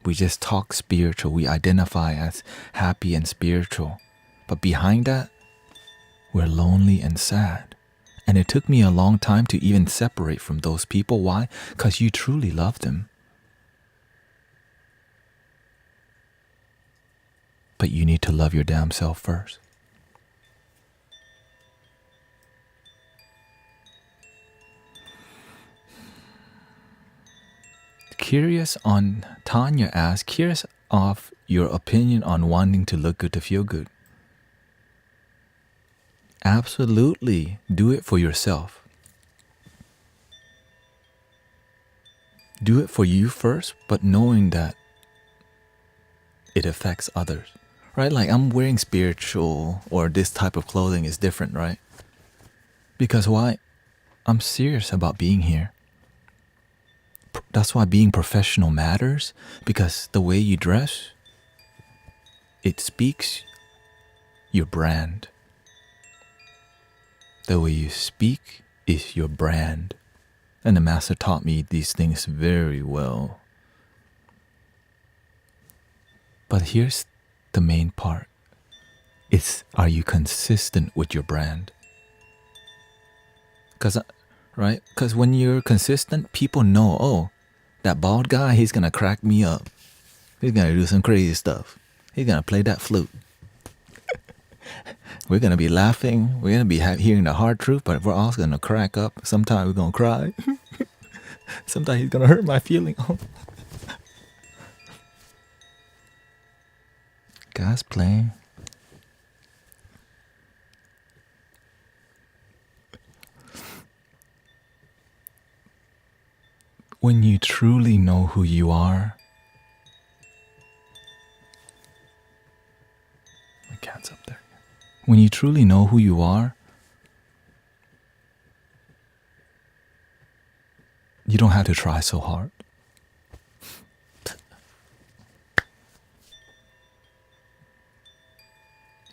Speaker 1: We just talk spiritual. We identify as happy and spiritual. But behind that, we're lonely and sad. And it took me a long time to even separate from those people. Why? Because you truly love them. But you need to love your damn self first. Tanya asks, curious of your opinion on wanting to look good to feel good. Absolutely, do it for yourself. Do it for you first, but knowing that it affects others, right? Like I'm wearing spiritual or this type of clothing is different, right? Because why? I'm serious about being here. That's why being professional matters, because the way you dress, it speaks your brand. The way you speak is your brand. And the master taught me these things very well. But here's the main part. Are you consistent with your brand? Because when you're consistent, people know, oh, that bald guy, he's going to crack me up. He's going to do some crazy stuff. He's going to play that flute. We're going to be laughing. We're going to be hearing the hard truth, but we're also going to crack up. Sometimes we're going to cry. Sometimes he's going to hurt my feeling. God's playing. When you truly know who you are, my cat's up there. When you truly know who you are, you don't have to try so hard.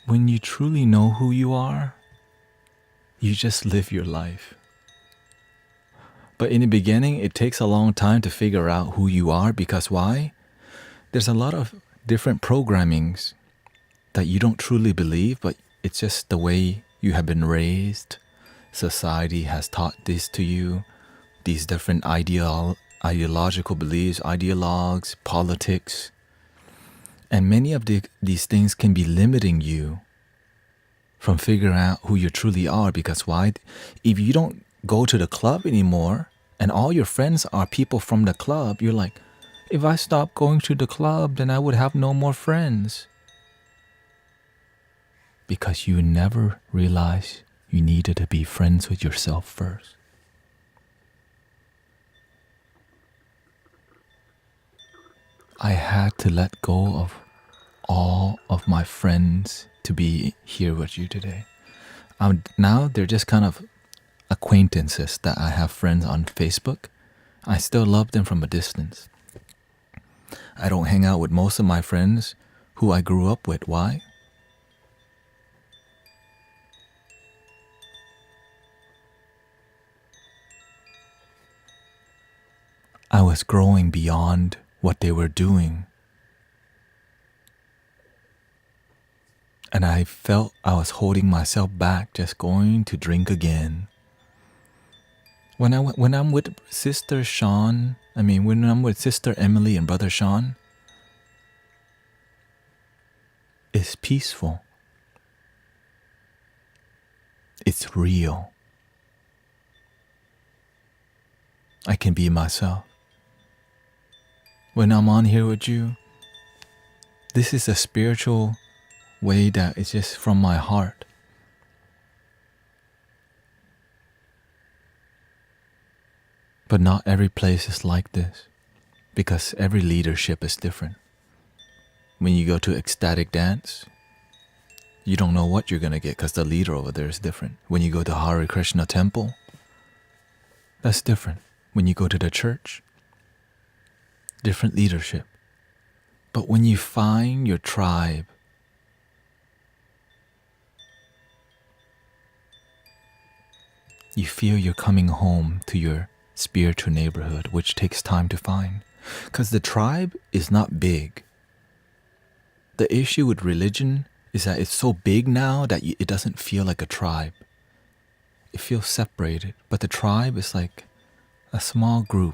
Speaker 1: When you truly know who you are, you just live your life. But in the beginning, it takes a long time to figure out who you are, because why? There's a lot of different programmings that you don't truly believe, but it's just the way you have been raised. Society has taught this to you, these different ideological beliefs, ideologues, politics. And many of these things can be limiting you from figuring out who you truly are. Because why? If you don't go to the club anymore and all your friends are people from the club, you're like, if I stop going to the club, then I would have no more friends. Because you never realized you needed to be friends with yourself first. I had to let go of all of my friends to be here with you today. Now they're just kind of acquaintances that I have friends on Facebook. I still love them from a distance. I don't hang out with most of my friends who I grew up with. Why? I was growing beyond what they were doing. And I felt I was holding myself back, just going to drink again. When I'm with Sister Sean, when I'm with Sister Emily and Brother Sean, it's peaceful. It's real. I can be myself. When I'm on here with you, this is a spiritual way that is just from my heart. But not every place is like this, because every leadership is different. When you go to ecstatic dance, you don't know what you're going to get because the leader over there is different. When you go to Hare Krishna temple, that's different. When you go to the church, different leadership. But when you find your tribe, you feel you're coming home to your spiritual neighborhood, which takes time to find. Because the tribe is not big. The issue with religion is that it's so big now that it doesn't feel like a tribe. It feels separated. But the tribe is like a small group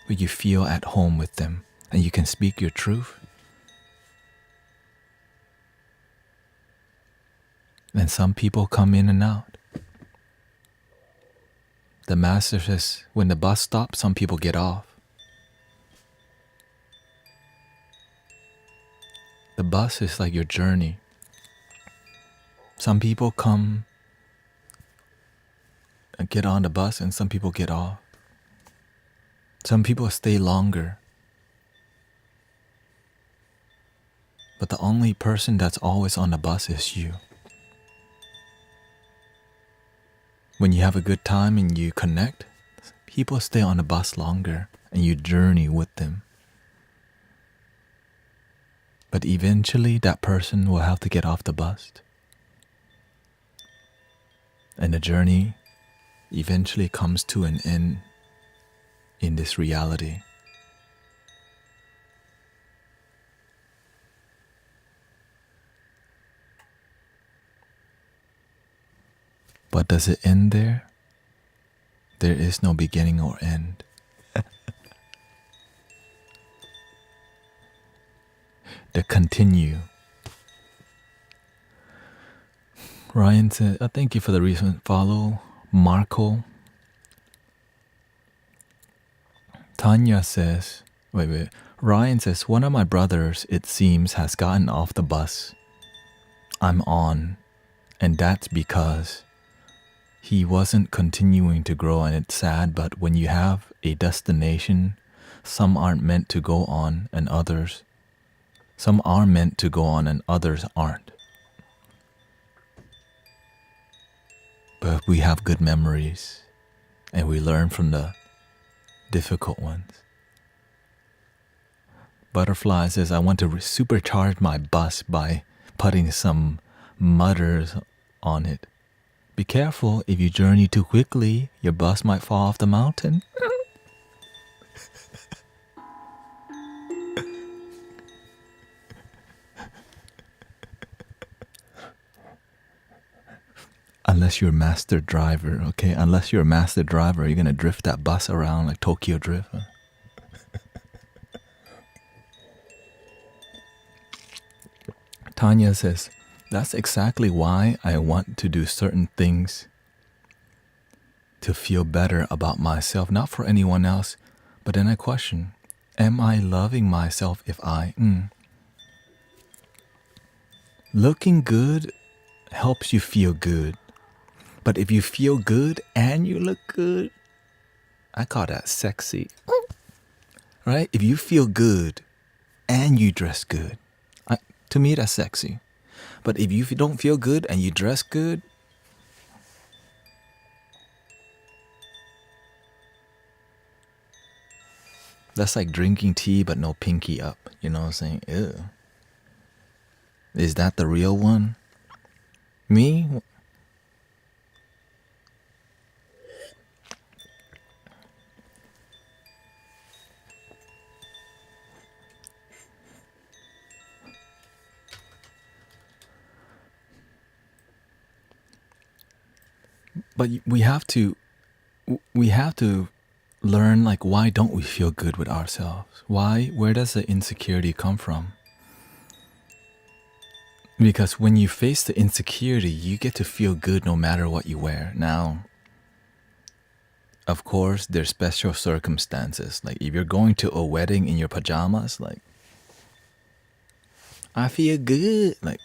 Speaker 1: where you feel at home with them and you can speak your truth. And some people come in and out. The master says, when the bus stops, some people get off. The bus is like your journey. Some people come and get on the bus and some people get off. Some people stay longer. But the only person that's always on the bus is you. When you have a good time and you connect, people stay on the bus longer and you journey with them. But eventually that person will have to get off the bus. And the journey eventually comes to an end in this reality. But does it end there? There is no beginning or end. The continue. Ryan said, thank you for the recent follow. Marco. Tanya says, Ryan says, one of my brothers, it seems, has gotten off the bus I'm on, and that's because he wasn't continuing to grow, and it's sad, but when you have a destination, some aren't meant to go on and others, some are meant to go on and others aren't. But we have good memories and we learn from the difficult ones. Butterfly says, I want to supercharge my bus by putting some mudders on it. Be careful, if you journey too quickly, your bus might fall off the mountain. Unless you're a master driver, okay? Unless you're a master driver, you're going to drift that bus around like Tokyo Drift. Huh? Tanya says, That's exactly why I want to do certain things to feel better about myself, not for anyone else. But then I question, am I loving myself if looking good helps you feel good. But if you feel good and you look good, I call that sexy. Right? If you feel good and you dress good, to me that's sexy. But if you don't feel good and you dress good, that's like drinking tea but no pinky up. You know what I'm saying? Ew. Is that the real one? Me? But we have to learn, like, why don't we feel good with ourselves? Where does the insecurity come from? Because when you face the insecurity, you get to feel good no matter what you wear. Now, of course, there's special circumstances. Like if you're going to a wedding in your pajamas, like, I feel good. Like,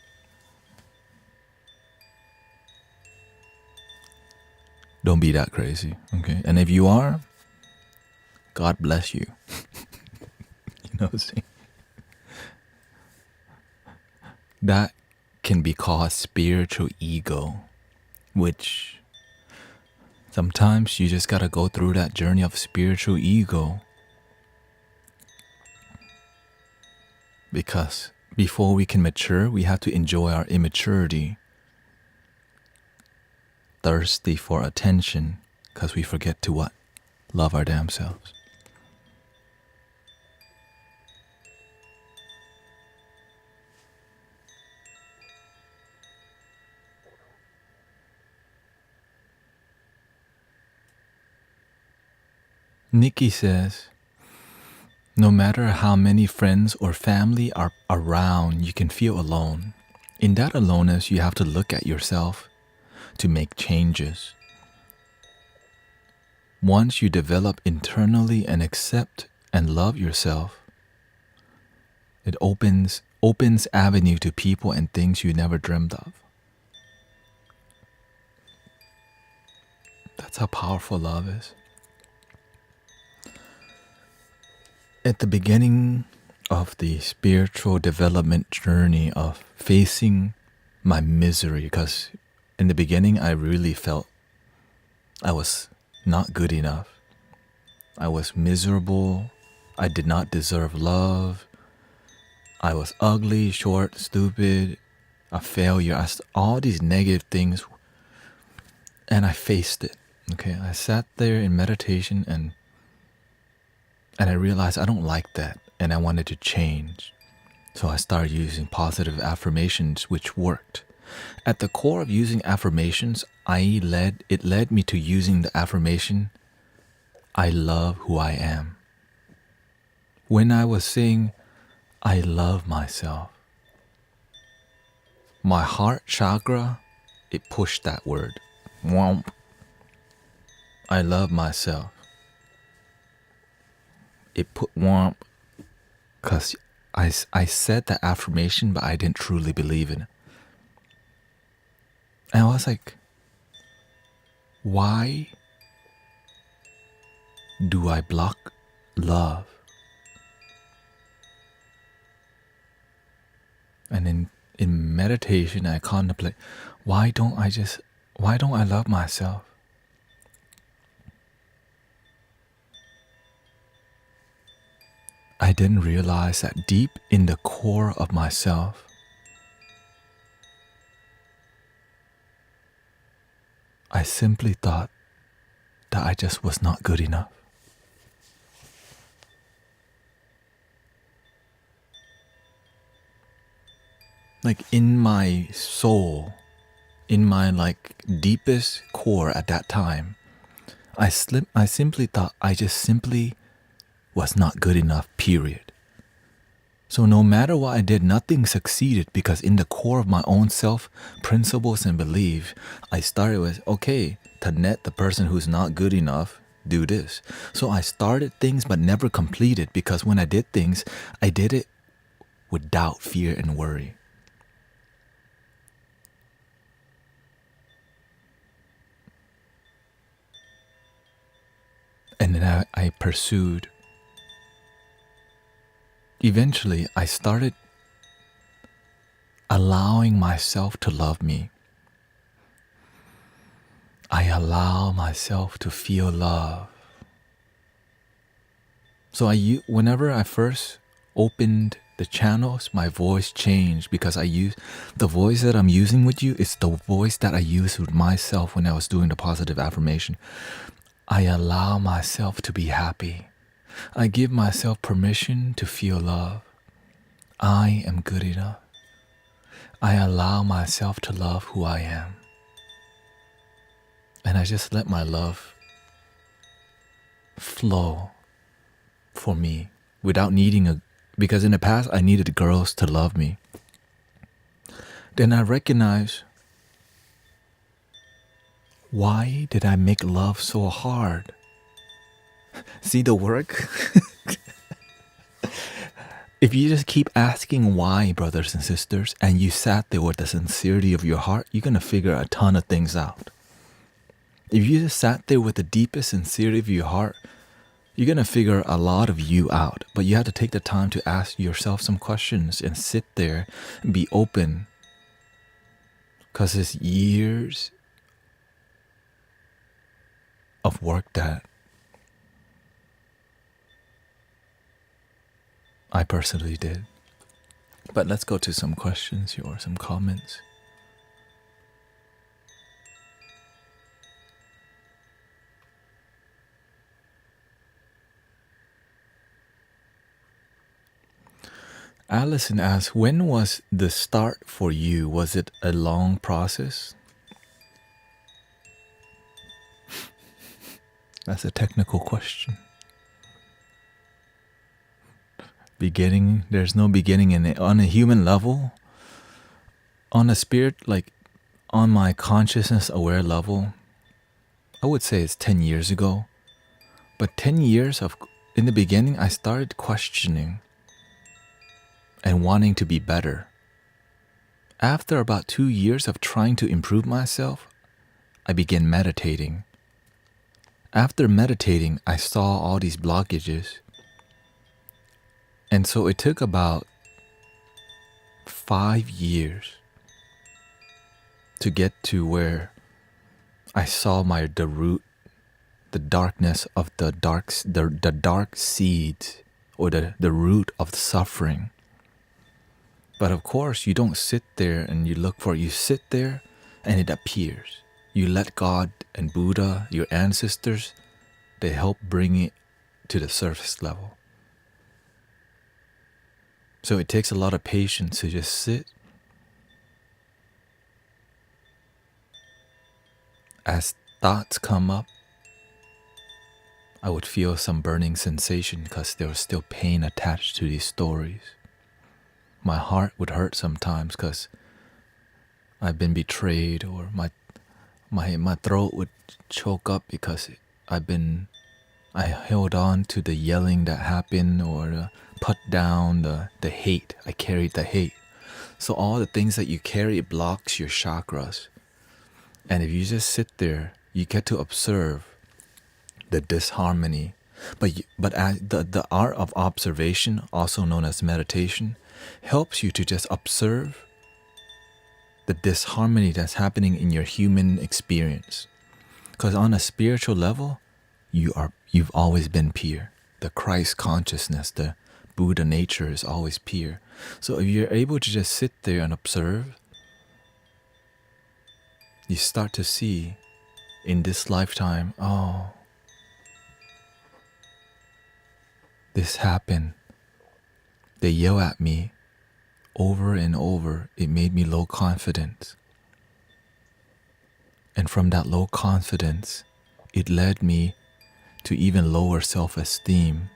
Speaker 1: don't be that crazy, okay? And if you are, God bless you. You know what I'm saying? That can be called spiritual ego, which sometimes you just gotta go through that journey of spiritual ego. Because before we can mature, we have to enjoy our immaturity. Thirsty for attention, because we forget to what? Love our damn selves. Nikki says, no matter how many friends or family are around, you can feel alone. In that aloneness, you have to look at yourself to make changes. Once you develop internally and accept and love yourself, it opens avenue to people and things you never dreamed of. That's how powerful love is. At the beginning of the spiritual development journey of facing my misery, because in the beginning I really felt I was not good enough. I was miserable. I did not deserve love. I was ugly, short, stupid, a failure. All these negative things, and I faced it. Okay, I sat there in meditation and I realized I don't like that, and I wanted to change. So I started using positive affirmations, which worked. At the core of using affirmations, it led me to using the affirmation, I love who I am. When I was saying, I love myself, my heart chakra, it pushed that word. Womp. I love myself. It put womp, because I said the affirmation, but I didn't truly believe it. And I was like, why do I block love? And in meditation, I contemplate, why don't I love myself? I didn't realize that deep in the core of myself, I simply thought that I just was not good enough. Like in my soul, in my deepest core at that time, I simply thought I just simply was not good enough, period. So no matter what I did, nothing succeeded because in the core of my own self, principles and belief, I started with, okay, Tanet, the person who's not good enough, do this. So I started things but never completed because when I did things, I did it with doubt, fear, and worry. And then I pursued. Eventually, I started allowing myself to love me. I allow myself to feel love. So whenever I first opened the channels, my voice changed because the voice that I'm using with you is the voice that I used with myself when I was doing the positive affirmation. I allow myself to be happy. I give myself permission to feel love. I am good enough. I allow myself to love who I am. And I just let my love flow for me without needing because in the past I needed girls to love me. Then I recognize, why did I make love so hard? See the work? If you just keep asking why, brothers and sisters, and you sat there with the sincerity of your heart, you're going to figure a ton of things out. If you just sat there with the deepest sincerity of your heart, you're going to figure a lot of you out. But you have to take the time to ask yourself some questions and sit there and be open. Because it's years of work that I personally did. But let's go to some questions here or some comments. Allison asks, when was the start for you? Was it a long process? That's a technical question. Beginning, there's no beginning in it. On a human level, on a spirit, like on my consciousness aware level, I would say it's 10 years ago. But 10 years in the beginning, I started questioning and wanting to be better. After about 2 years of trying to improve myself, I began meditating. After meditating, I saw all these blockages. And so it took about 5 years to get to where I saw the root, the darkness of the dark seeds or the root of the suffering. But of course, you don't sit there and you look for it. You sit there and it appears. You let God and Buddha, your ancestors, they help bring it to the surface level. So it takes a lot of patience to just sit. As thoughts come up, I would feel some burning sensation because there was still pain attached to these stories. My heart would hurt sometimes because I've been betrayed, or my throat would choke up because I held on to the yelling that happened, or put down the hate. I carried the hate. So all the things that you carry, it blocks your chakras. And if you just sit there, you get to observe the disharmony. But the art of observation, also known as meditation, helps you to just observe the disharmony that's happening in your human experience. Because on a spiritual level, you've always been pure. The Christ consciousness, the Buddha nature is always pure. So if you're able to just sit there and observe, you start to see in this lifetime, oh, this happened. They yell at me over and over. It made me low confidence. And from that low confidence, it led me to even lower self-esteem.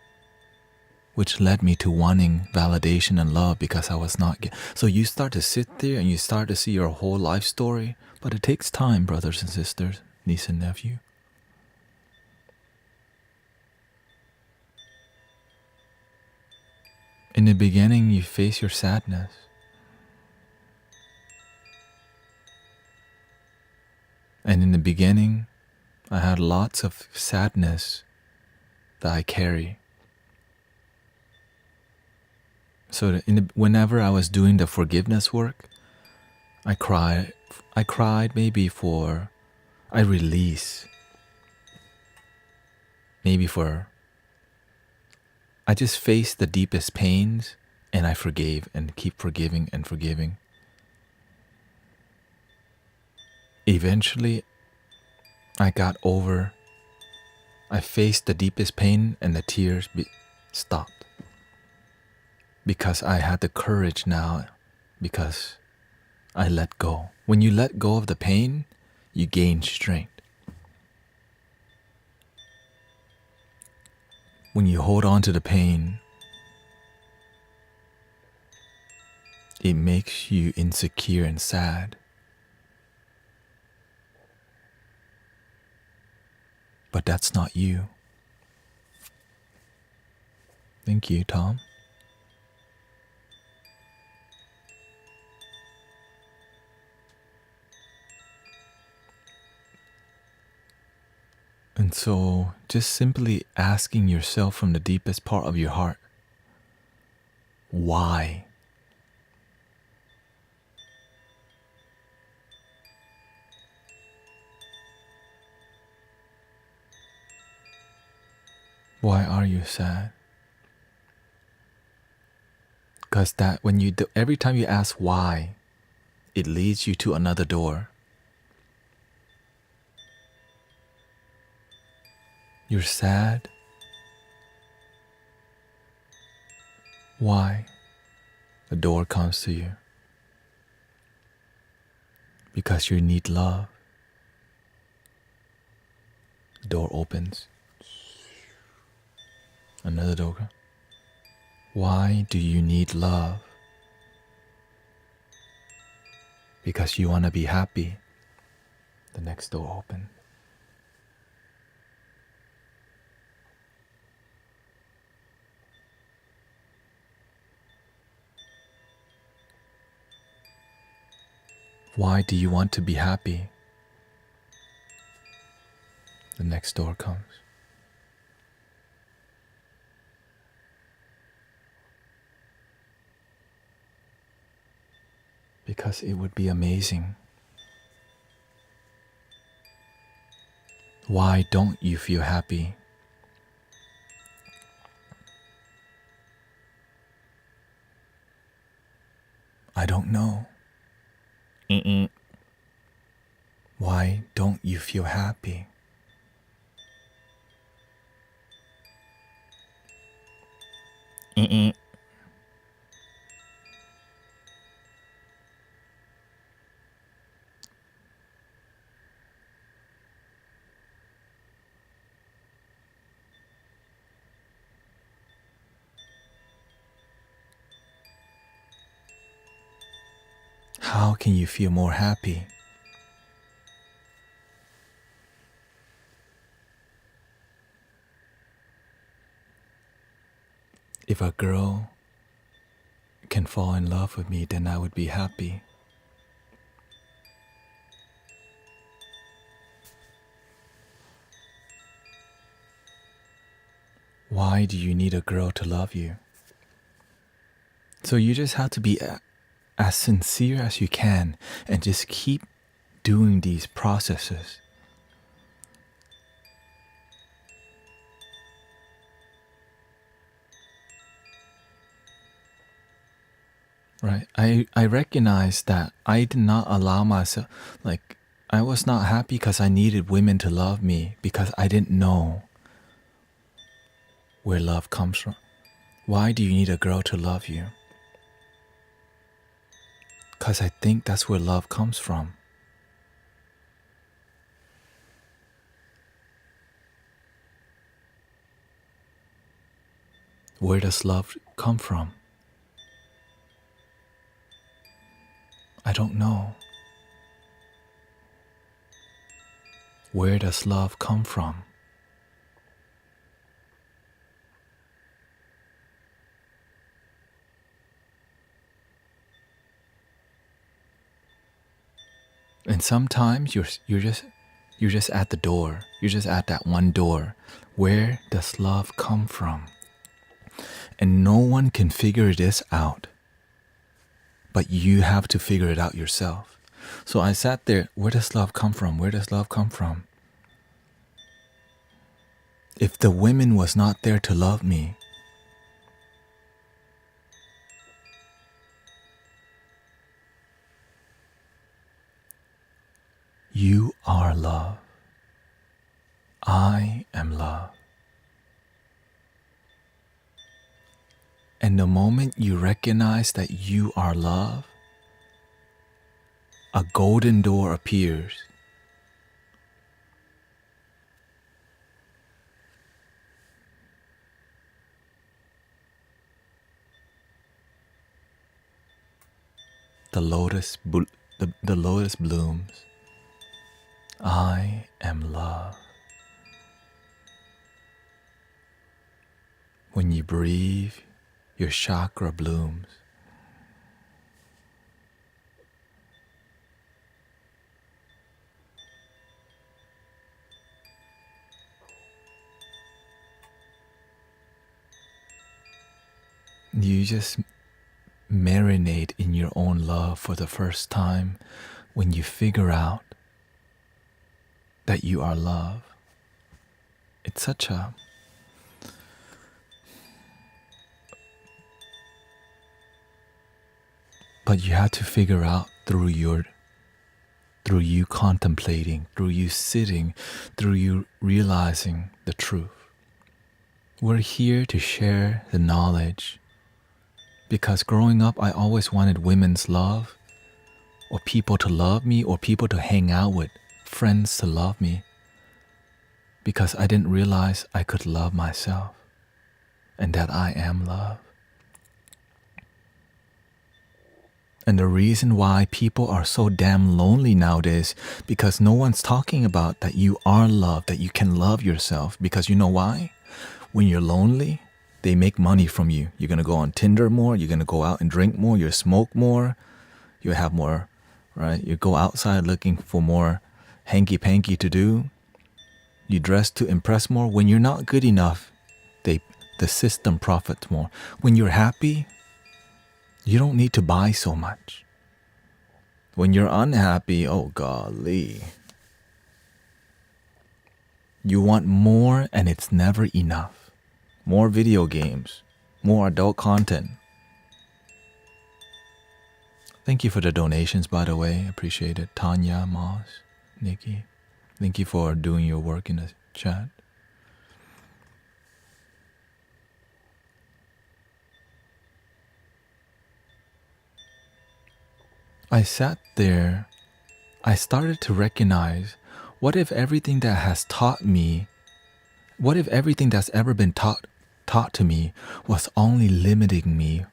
Speaker 1: which led me to wanting validation and love because I was not. So you start to sit there and you start to see your whole life story, but it takes time, brothers and sisters, niece and nephew. In the beginning, you face your sadness. And in the beginning, I had lots of sadness that I carry. So whenever I was doing the forgiveness work, I cried. I cried maybe for, I release. Maybe for, I just faced the deepest pains and I forgave and keep forgiving and forgiving. Eventually, I got over. I faced the deepest pain and the tears stopped. Because I had the courage now, because I let go. When you let go of the pain, you gain strength. When you hold on to the pain, it makes you insecure and sad. But that's not you. Thank you, Tom. And so, just simply asking yourself from the deepest part of your heart, why? Why are you sad? Because that when you do, every time you ask why, it leads you to another door. You're sad. Why? The door comes to you. Because you need love. The door opens. Another door. Why do you need love? Because you want to be happy. The next door opens. Why do you want to be happy? The next door comes. Because it would be amazing. Why don't you feel happy? I don't know. Why don't you feel happy? How can you feel more happy? If a girl can fall in love with me, then I would be happy. Why do you need a girl to love you? So you just have to be as sincere as you can and just keep doing these processes. Right? I recognize that I did not allow myself, like, I was not happy because I needed women to love me because I didn't know where love comes from. Why do you need a girl to love you? Because I think that's where love comes from. Where does love come from? I don't know. Where does love come from? And sometimes you're just at the door. You're just at that one door. Where does love come from? And no one can figure this out. But you have to figure it out yourself. So I sat there, where does love come from? Where does love come from? If the women was not there to love me, you are love. I am love. And the moment you recognize that you are love, a golden door appears. The lotus blooms. I am love. When you breathe, your chakra blooms. You just marinate in your own love for the first time when you figure out that you are love. It's such a but you have to figure out through you contemplating, through you sitting, through you realizing the truth. We're here to share the knowledge because growing up I always wanted women's love, or people to love me, or people to hang out with, friends to love me, because I didn't realize I could love myself and that I am love. And the reason why people are so damn lonely nowadays, because no one's talking about that you are love, that you can love yourself. Because you know why? When you're lonely, they make money from you. You're going to go on Tinder more, you're going to go out and drink more, you smoke more, you have more, right? You go outside looking for more hanky-panky to do. You dress to impress more. When you're not good enough, the system profits more. When you're happy, you don't need to buy so much. When you're unhappy, oh golly, you want more and it's never enough. More video games, more adult content. Thank you for the donations, by the way. Appreciate it. Tanya, Moss, Nikki. Thank you for doing your work in the chat. I sat there, I started to recognize, what if everything that has taught me, what if everything that's ever been taught to me was only limiting me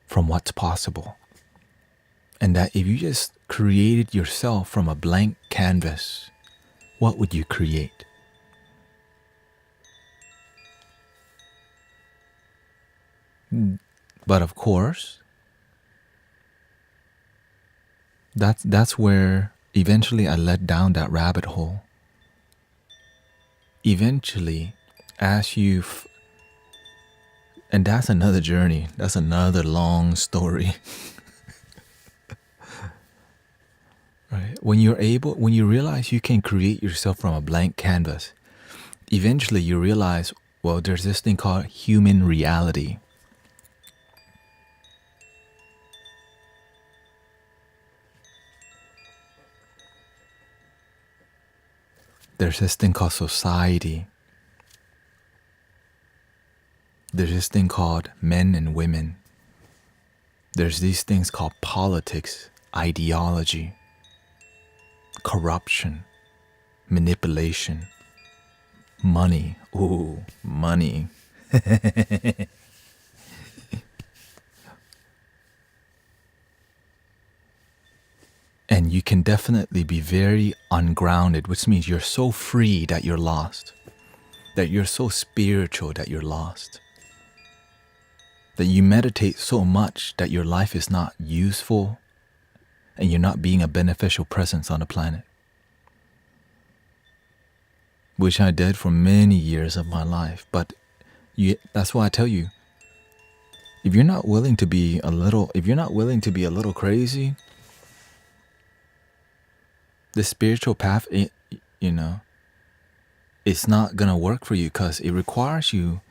Speaker 1: from what's possible? And that if you just created yourself from a blank canvas, what would you create? But of course, that's where eventually I led down that rabbit hole. Eventually, as and that's another journey. That's another long story. Right? When you realize you can create yourself from a blank canvas, eventually you realize, well, there's this thing called human reality. There's this thing called society. There's this thing called men and women. There's these things called politics, ideology, corruption, manipulation, Money. Ooh, money. And you can definitely be very ungrounded, which means you're so free that you're lost. That you're so spiritual that you're lost. That you meditate so much that your life is not useful and you're not being a beneficial presence on the planet. Which I did for many years of my life. But that's why I tell you, if you're not willing to be a little crazy, the spiritual path, it's not gonna work for you because it requires you.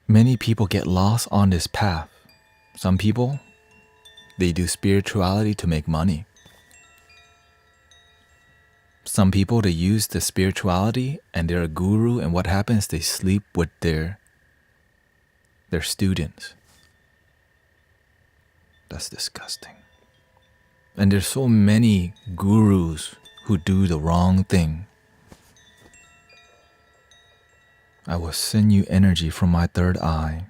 Speaker 1: Many people get lost on this path. Some people, they do spirituality to make money. Some people, they use the spirituality and they're a guru, and what happens? They sleep with their students. That's disgusting. And there's so many gurus who do the wrong thing. I will send you energy from my third eye.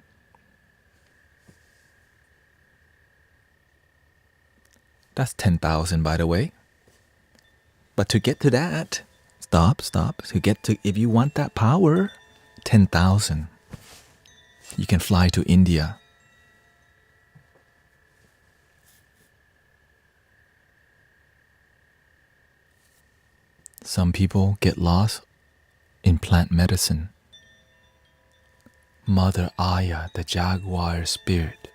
Speaker 1: That's 10,000, by the way. But to get to that, stop. If you want that power, 10,000. You can fly to India. Some people get lost in plant medicine. Mother Aya, the jaguar spirit.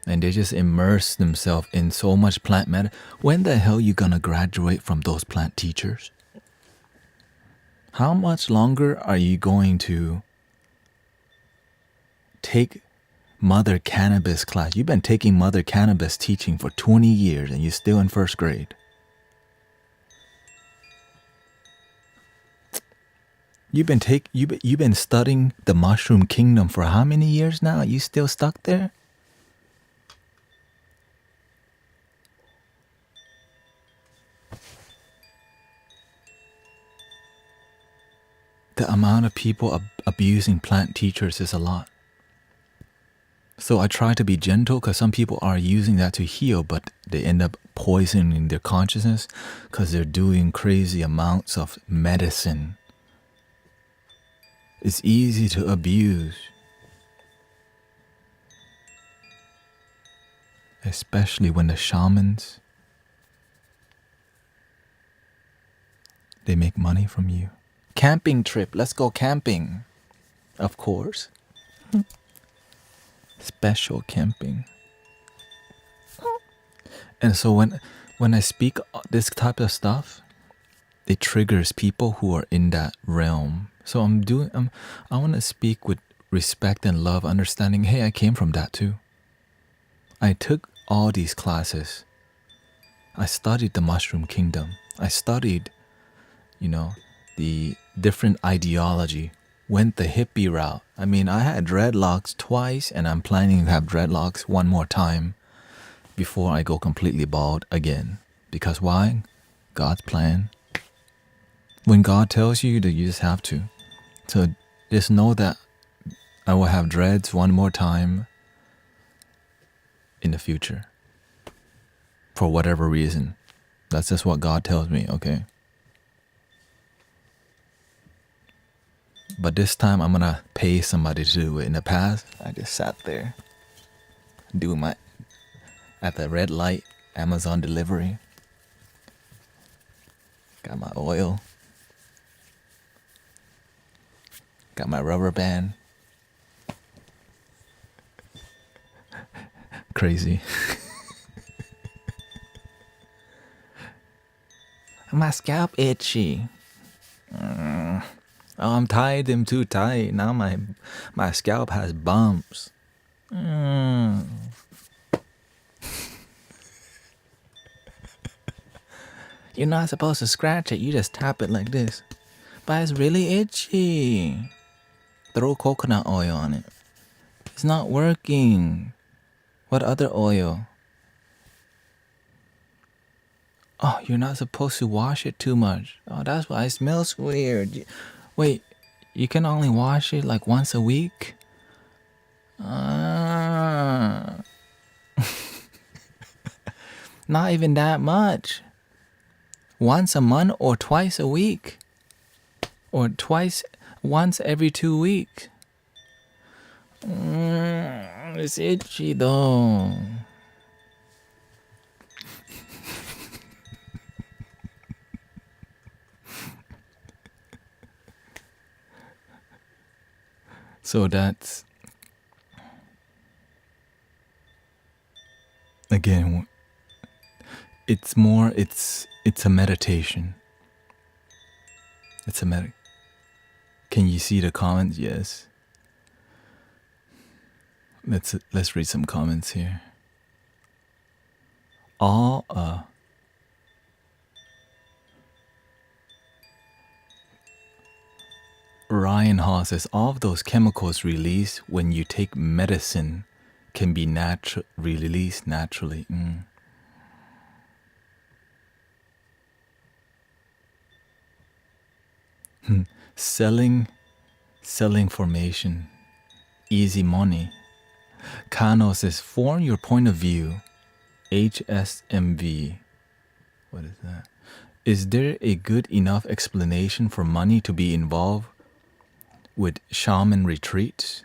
Speaker 1: And they just immerse themselves in so much plant medicine. When the hell you gonna graduate from those plant teachers? How much longer are you going to take Mother Cannabis class? You've been taking Mother Cannabis teaching for 20 years and you're still in first grade. You've been studying the mushroom kingdom for how many years now? You still stuck there? The amount of people abusing plant teachers is a lot. So I try to be gentle because some people are using that to heal, but they end up poisoning their consciousness because they're doing crazy amounts of medicine. It's easy to abuse. Especially when the shamans, they make money from you. Camping trip, let's go camping. Of course. Special camping. And so when I speak this type of stuff, it triggers people who are in that realm. So I want to speak with respect and love, understanding, hey, I came from that too. I took all these classes. I studied the mushroom kingdom. I studied, the different ideology. Went the hippie route. I mean, I had dreadlocks twice, and I'm planning to have dreadlocks one more time before I go completely bald again. Because why? God's plan. When God tells you that, you just have to. So just know that I will have dreads one more time in the future. For whatever reason. That's just what God tells me, okay? But this time I'm gonna pay somebody to do it. In the past, I just sat there, at the red light, Amazon delivery. Got my oil. Got my rubber band. Crazy. My scalp itchy. Oh, I'm tied them too tight. Now my scalp has bumps. You're not supposed to scratch it. You just tap it like this. But it's really itchy. Throw coconut oil on it. It's not working. What other oil? Oh, you're not supposed to wash it too much. Oh, that's why it smells weird. Wait, you can only wash it like once a week? Ah, not even that much. Once a month or twice a week. Or once every 2 weeks. It's itchy though. So that's, again, it's a meditation. Can you see the comments? Yes. Let's read some comments here. All Ryan Hall says all of those chemicals released when you take medicine can be released naturally. Selling formation, easy money. Kano says form your point of view. HSMV. What is that? Is there a good enough explanation for money to be involved with shaman retreats?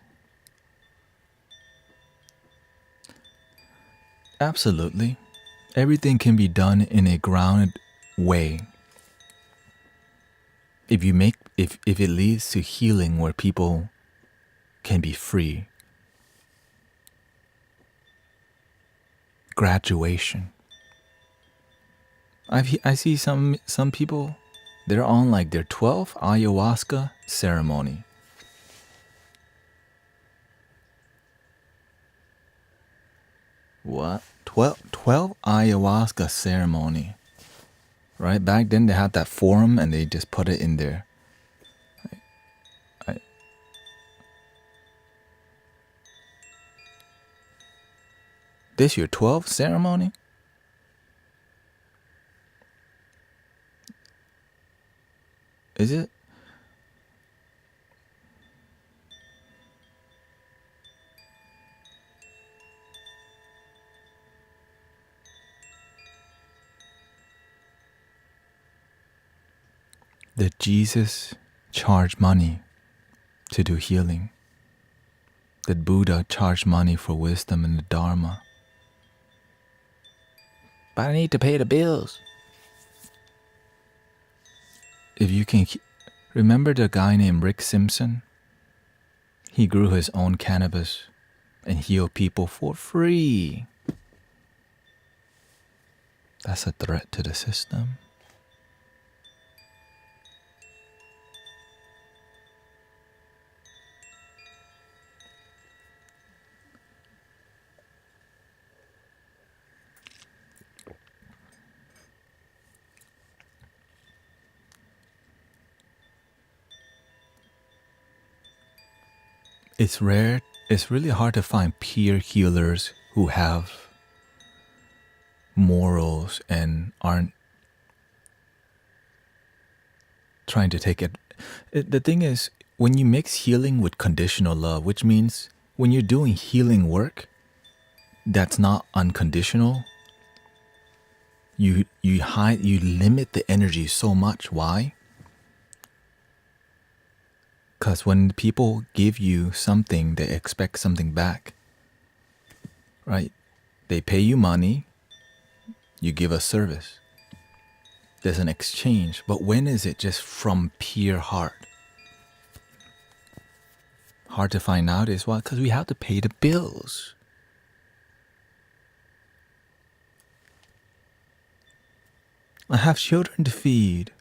Speaker 1: Absolutely. Everything can be done in a grounded way. If it leads to healing where people can be free. Graduation. I see some people, they're on like their 12th ayahuasca ceremony. What? 12 ayahuasca ceremony. Right? Back then they had that forum and they just put it in there. This your 12th ceremony? Is it? That Jesus charged money to do healing. That Buddha charged money for wisdom and the Dharma. But I need to pay the bills. If you can remember the guy named Rick Simpson? He grew his own cannabis and healed people for free. That's a threat to the system. It's rare. It's really hard to find peer healers who have morals and aren't trying to take it. The thing is, when you mix healing with conditional love, which means when you're doing healing work that's not unconditional, you limit the energy so much. Why? Because when people give you something, they expect something back, right? They pay you money, you give a service. There's an exchange. But when is it just from pure heart? Hard to find out is why? Because we have to pay the bills. I have children to feed.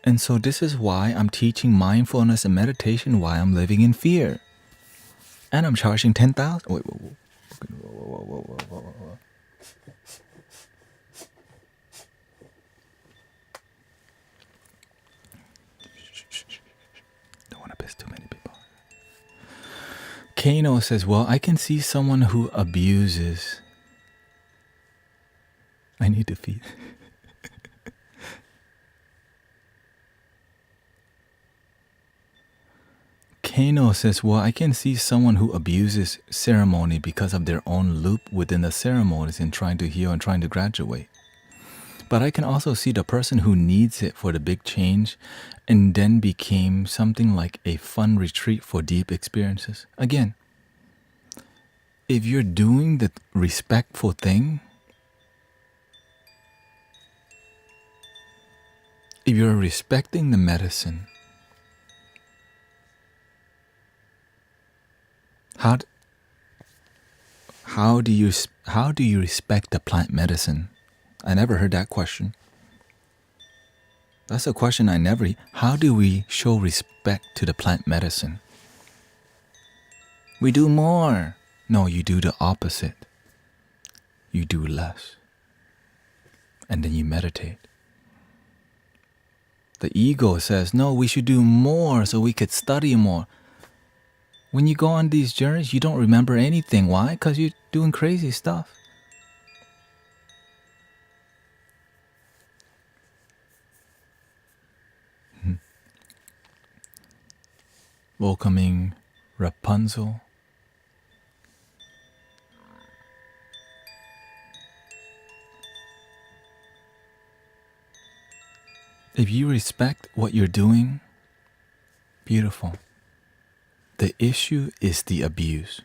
Speaker 1: And so this is why I'm teaching mindfulness and meditation while I'm living in fear. And I'm charging 10,000. Wait, whoa. Don't want to piss too many people. Kano says, well, I can see someone who abuses I need to feed. Kano says, well, I can see someone who abuses ceremony because of their own loop within the ceremonies and trying to heal and trying to graduate. But I can also see the person who needs it for the big change and then became something like a fun retreat for deep experiences. Again, if you're doing the respectful thing, if you're respecting the medicine, how do you respect the plant medicine? I never heard that question. That's a question I never. How do we show respect to the plant medicine? We do more. No, you do the opposite. You do less. And then you meditate. The ego says, no, we should do more so we could study more. When you go on these journeys, you don't remember anything. Why? Because you're doing crazy stuff. Welcoming Rapunzel. If you respect what you're doing, beautiful. The issue is the abuse.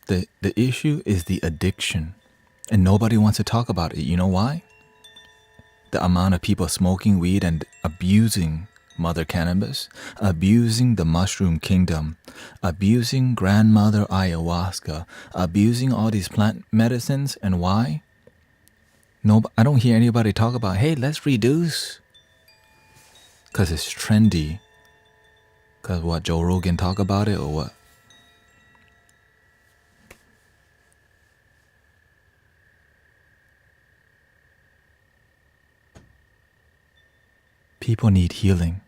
Speaker 1: The issue is the addiction. And nobody wants to talk about it. You know why? The amount of people smoking weed and abusing Mother Cannabis, abusing the mushroom kingdom, abusing grandmother ayahuasca, abusing all these plant medicines. And why? No, I don't hear anybody talk about, hey, let's reduce. Because it's trendy. Because what, Joe Rogan talk about it or what? People need healing.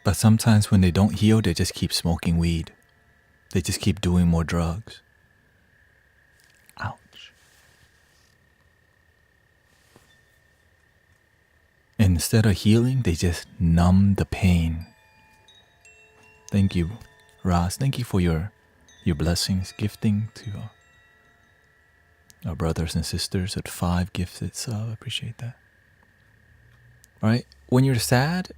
Speaker 1: But sometimes when they don't heal, they just keep smoking weed. They just keep doing more drugs. Ouch. Instead of healing, they just numb the pain. Thank you, Ross. Thank you for your blessings, gifting to our brothers and sisters at 5 gifted sub. I appreciate that. All right? When you're sad,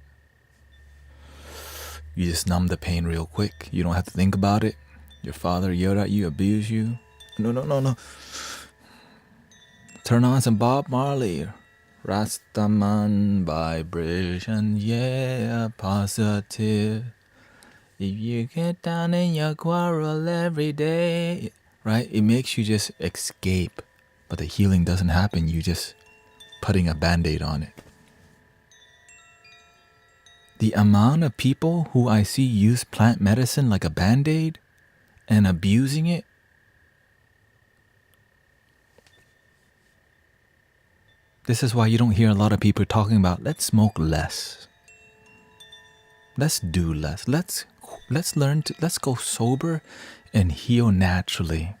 Speaker 1: you just numb the pain real quick. You don't have to think about it. Your father yelled at you, abused you. No. Turn on some Bob Marley. Rastaman vibration, yeah, positive. If you get down in your quarrel every day, right? It makes you just escape. But the healing doesn't happen. You just putting a band-aid on it. The amount of people who I see use plant medicine like a band-aid and abusing it, this is why you don't hear a lot of people talking about let's smoke less. Let's do less. Let's go sober and heal naturally.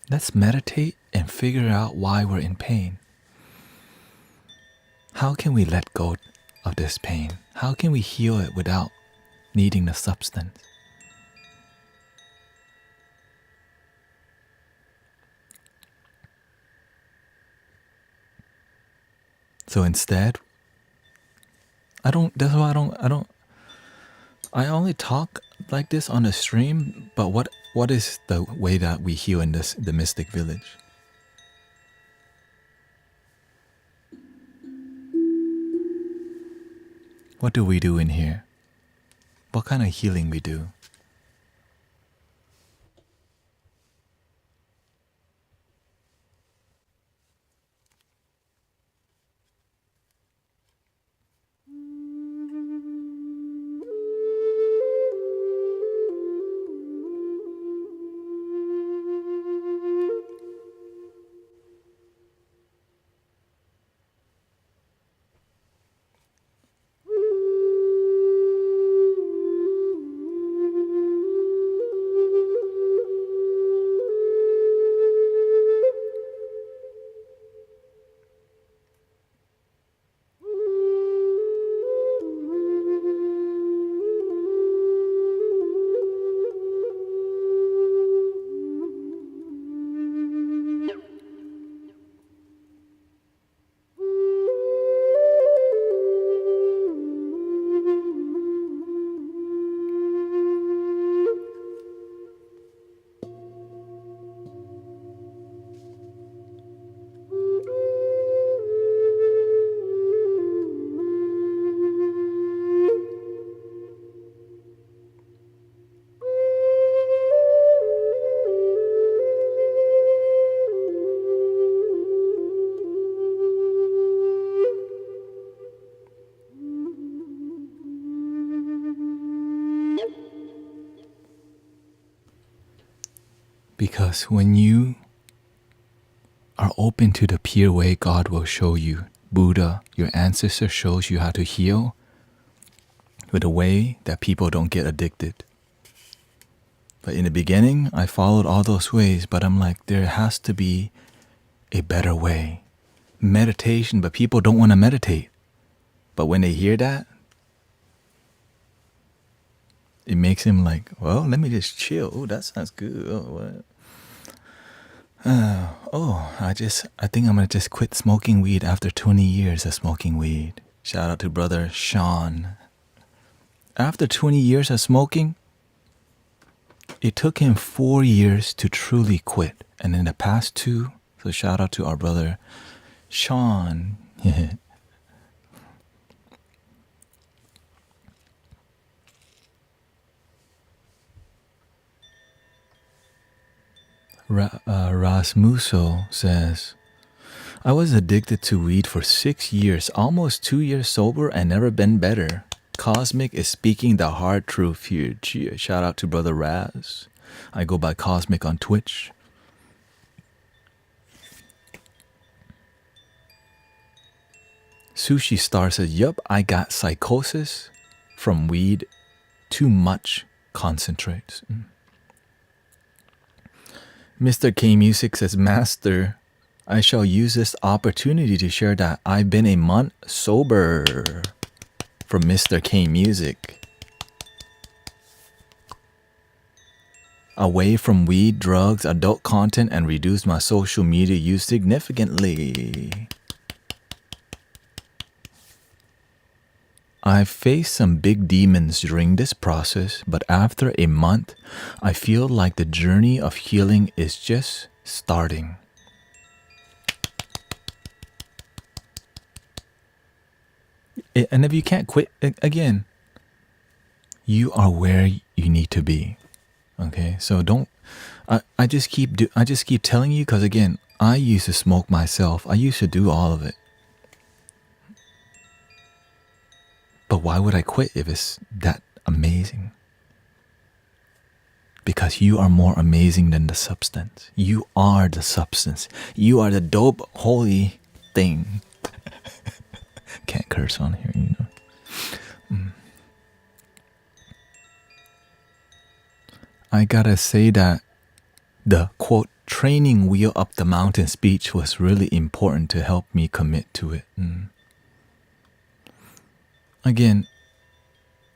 Speaker 1: Let's meditate and figure out why we're in pain. How can we let go of this pain? How can we heal it without needing the substance? So instead, I only talk like this on the stream, but what is the way that we heal in the mystic village? What do we do in here? What kind of healing we do? Because when you are open to the pure way God will show you, Buddha, your ancestor shows you how to heal with a way that people don't get addicted. But in the beginning, I followed all those ways, but I'm like, there has to be a better way. Meditation, but people don't want to meditate. But when they hear that, it makes him like, well, let me just chill. Oh, that sounds good. Oh, what? I think I'm going to just quit smoking weed after 20 years of smoking weed. Shout out to brother Sean. After 20 years of smoking, it took him 4 years to truly quit. And in the past 2, so shout out to our brother Sean. Rasmuso says, I was addicted to weed for 6 years, almost 2 years sober, and never been better. Cosmic is speaking the hard truth here. Shout out to brother Raz. I go by Cosmic on Twitch. Sushi Star says, yup, I got psychosis from weed. Too much concentrates. Mr. K Music says, Master, I shall use this opportunity to share that I've been a month sober. From Mr. K Music. Away from weed, drugs, adult content, and reduced my social media use significantly. I've faced some big demons during this process, but after a month, I feel like the journey of healing is just starting. And if you can't quit, again, you are where you need to be. Okay, so don't. I just keep telling you, because again, I used to smoke myself. I used to do all of it. But why would I quit if it's that amazing? Because you are more amazing than the substance. You are the substance. You are the dope, holy thing. Can't curse on here, you know. I gotta say that the quote training wheel up the mountain speech was really important to help me commit to it. Again,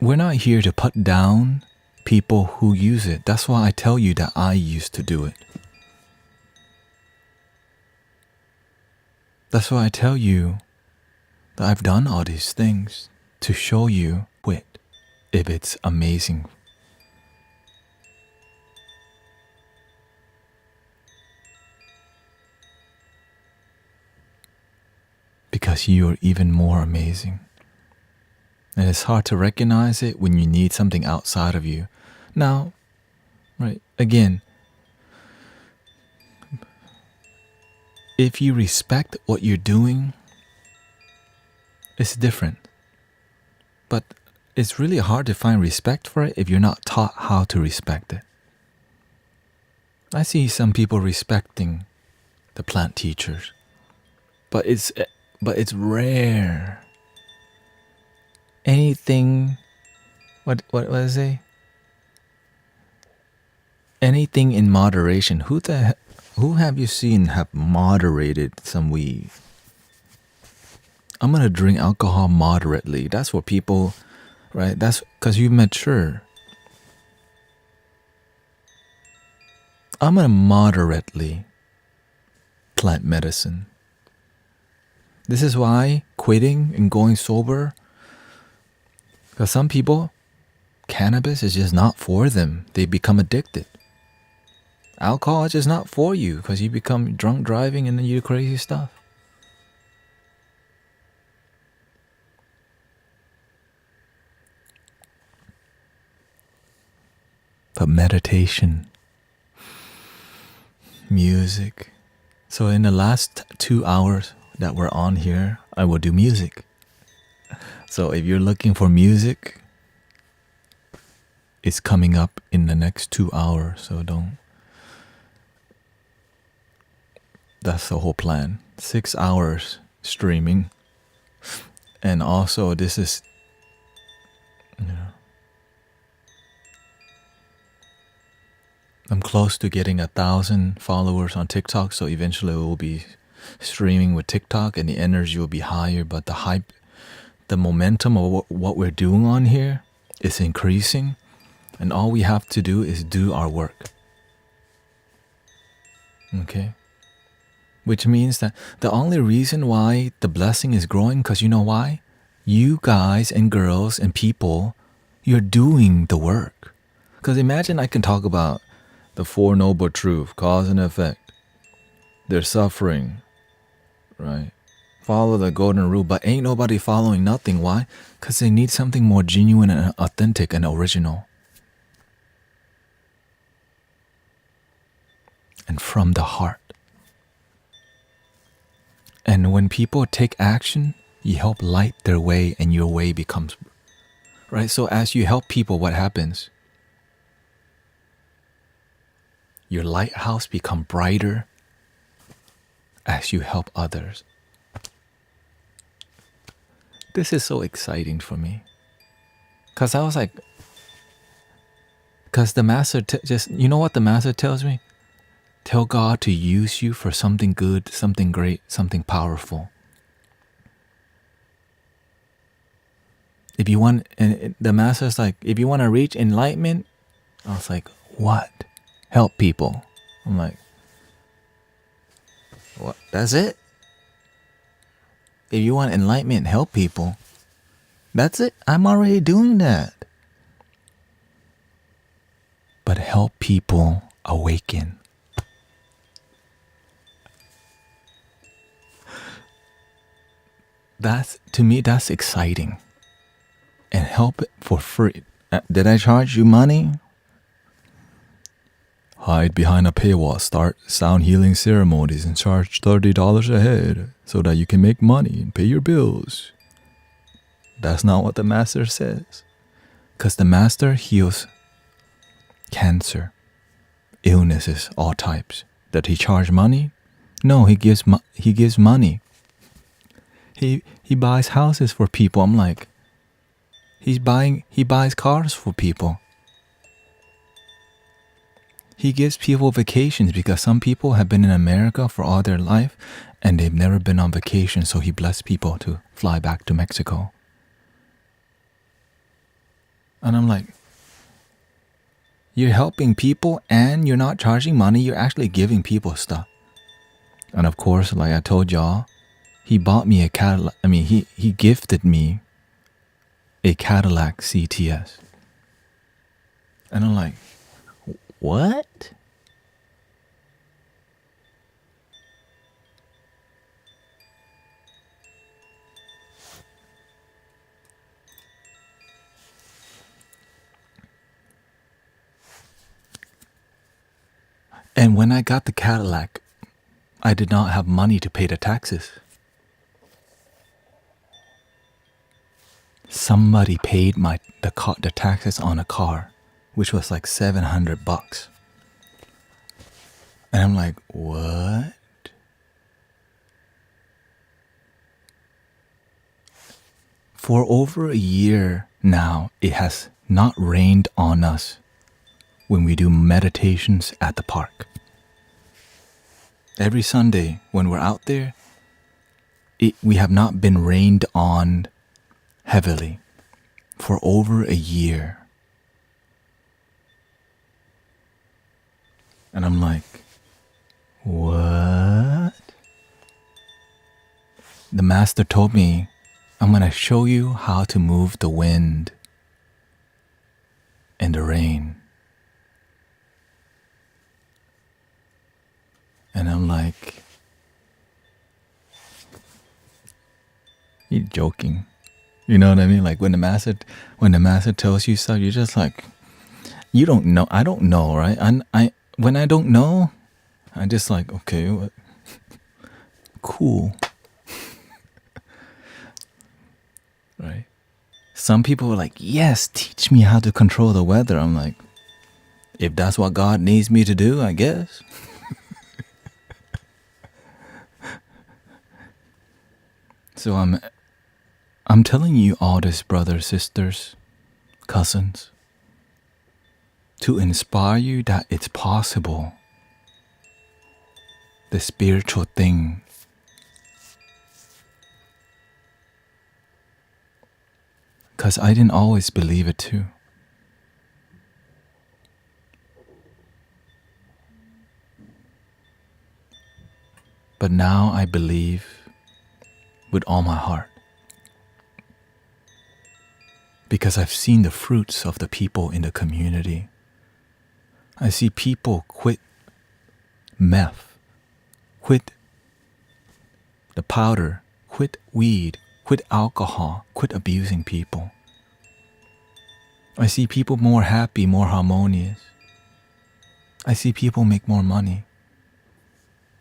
Speaker 1: we're not here to put down people who use it. That's why I tell you that I used to do it. That's why I tell you that I've done all these things to show you quit if it's amazing. Because you're even more amazing. And it's hard to recognize it when you need something outside of you. Now, right, again, if you respect what you're doing, it's different. But it's really hard to find respect for it if you're not taught how to respect it. I see some people respecting the plant teachers, but it's rare. Anything, what is it? Anything in moderation. Who have you seen have moderated some weed? I'm gonna drink alcohol moderately. That's what people, right? That's because you mature. I'm gonna moderately plant medicine. This is why quitting and going sober, because some people, cannabis is just not for them. They become addicted. Alcohol is just not for you because you become drunk driving and then you do crazy stuff. But meditation, music. So in the last 2 hours that we're on here, I will do music. So if you're looking for music, it's coming up in the next 2 hours. So don't. That's the whole plan. 6 hours streaming. And also this is, I'm close to getting 1,000 followers on TikTok, so eventually it will be streaming with TikTok and the energy will be higher, but the hype, the momentum of what we're doing on here is increasing, and all we have to do is do our work. Okay? Which means that the only reason why the blessing is growing, because you know why? You guys and girls and people, you're doing the work. Because imagine I can talk about the Four Noble Truths, cause and effect. They're suffering, right? Follow the golden rule, but ain't nobody following nothing. Why? Because they need something more genuine and authentic and original. And from the heart. And when people take action, you help light their way and your way becomes, right? So as you help people, what happens? Your lighthouse become brighter as you help others. This is so exciting for me. Because I was like, because the master just, you know what the master tells me? Tell God to use you for something good, something great, something powerful. If you want, and the master's like, if you want to reach enlightenment, I was like, what? Help people. I'm like, what? That's it? If you want enlightenment, help people. That's it? I'm already doing that. But help people awaken. That's, to me, that's exciting. And help it for free. Did I charge you money? Hide behind a paywall, start sound healing ceremonies and charge $30 a head so that you can make money and pay your bills. That's not what the master says. Because the master heals cancer, illnesses, all types. That he charge money? No, he gives money. He buys houses for people. I'm like, he buys cars for people. He gives people vacations because some people have been in America for all their life and they've never been on vacation, so he blessed people to fly back to Mexico. And I'm like, you're helping people and you're not charging money, you're actually giving people stuff. And of course, like I told y'all, he bought me a Cadillac. I mean, he gifted me a Cadillac CTS. And I'm like, what? And when I got the Cadillac, I did not have money to pay the taxes. Somebody paid the taxes on a car, which was like $700. And I'm like, what? For over a year now, it has not rained on us when we do meditations at the park. Every Sunday when we're out there, we have not been rained on heavily for over a year. And I'm like, what? The master told me, I'm going to show you how to move the wind and the rain. And I'm like, you're joking. You know what I mean? Like when the master tells you stuff, you're just like, you don't know. I don't know, right? When I don't know, I just like, okay, what? Cool. Right? Some people are like, yes, teach me how to control the weather. I'm like, if that's what God needs me to do, I guess. So I'm telling you all this, brothers, sisters, cousins, to inspire you that it's possible. The spiritual thing. Because I didn't always believe it too. But now I believe with all my heart. Because I've seen the fruits of the people in the community. I see people quit meth, quit the powder, quit weed, quit alcohol, quit abusing people. I see people more happy, more harmonious. I see people make more money.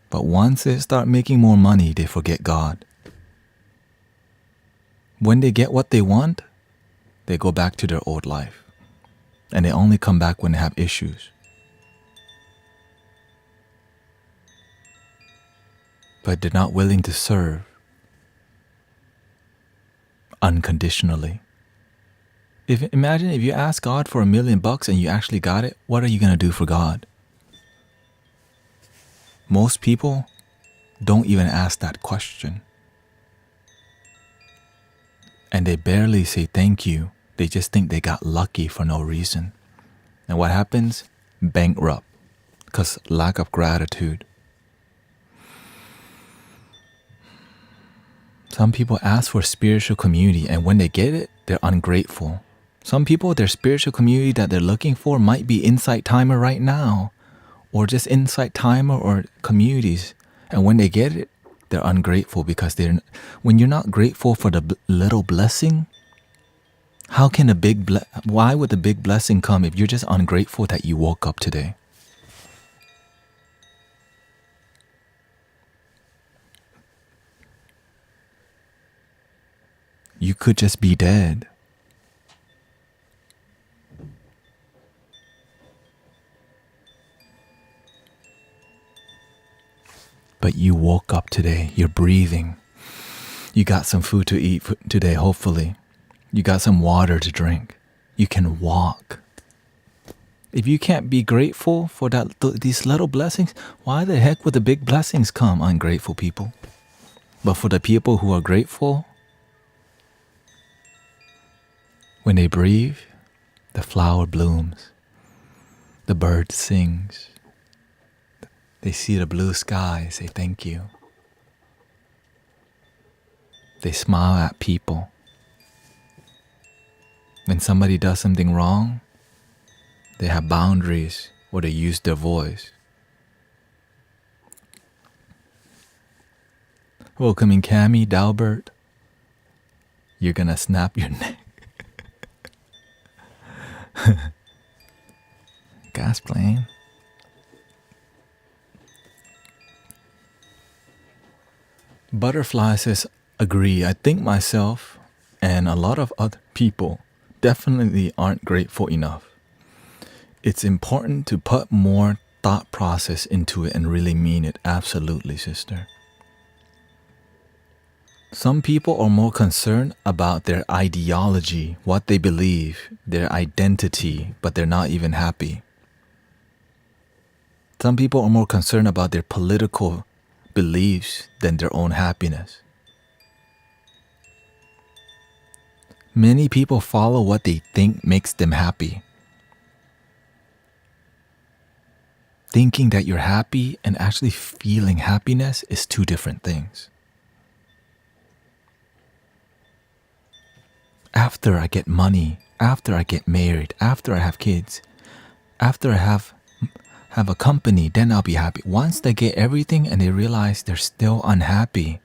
Speaker 1: But once they start making more money, they forget God. When they get what they want, they go back to their old life. And they only come back when they have issues. But they're not willing to serve unconditionally. Imagine if you ask God for $1 million and you actually got it, what are you going to do for God? Most people don't even ask that question. And they barely say thank you. They just think they got lucky for no reason. And what happens? Bankrupt. Because lack of gratitude. Some people ask for spiritual community, and when they get it, they're ungrateful. Some people, their spiritual community that they're looking for might be Insight Timer right now, or just Insight Timer or communities. And when they get it, they're ungrateful because when you're not grateful for the little blessing, how can why would the big blessing come if you're just ungrateful that you woke up today? You could just be dead. But you woke up today. You're breathing. You got some food to eat today, hopefully. You got some water to drink. You can walk. If you can't be grateful for these little blessings, why the heck would the big blessings come, ungrateful people? But for the people who are grateful, when they breathe, the flower blooms. The bird sings. They see the blue sky, say thank you. They smile at people. When somebody does something wrong, they have boundaries or they use their voice. Welcoming Cammy, Dalbert. You're gonna snap your neck. Gas plane. Butterfly says, agree. I think myself and a lot of other people definitely aren't grateful enough. It's important to put more thought process into it and really mean it. Absolutely, sister. Some people are more concerned about their ideology, what they believe, their identity, but they're not even happy. Some people are more concerned about their political beliefs than their own happiness. Many people follow what they think makes them happy. Thinking that you're happy and actually feeling happiness is two different things. After I get money, after I get married, after I have kids, after I have a company, then I'll be happy. Once they get everything and they realize they're still unhappy,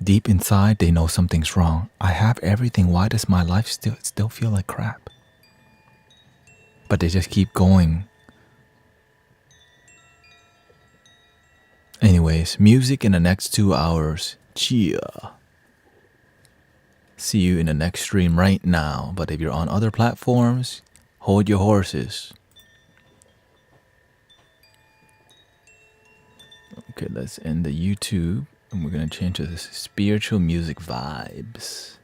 Speaker 1: deep inside they know something's wrong. I have everything. Why does my life still feel like crap? But they just keep going. Anyways, music in the next 2 hours. Cheer. See you in the next stream right now. But if you're on other platforms, hold your horses. Okay, let's end the YouTube and we're gonna change to the spiritual music vibes.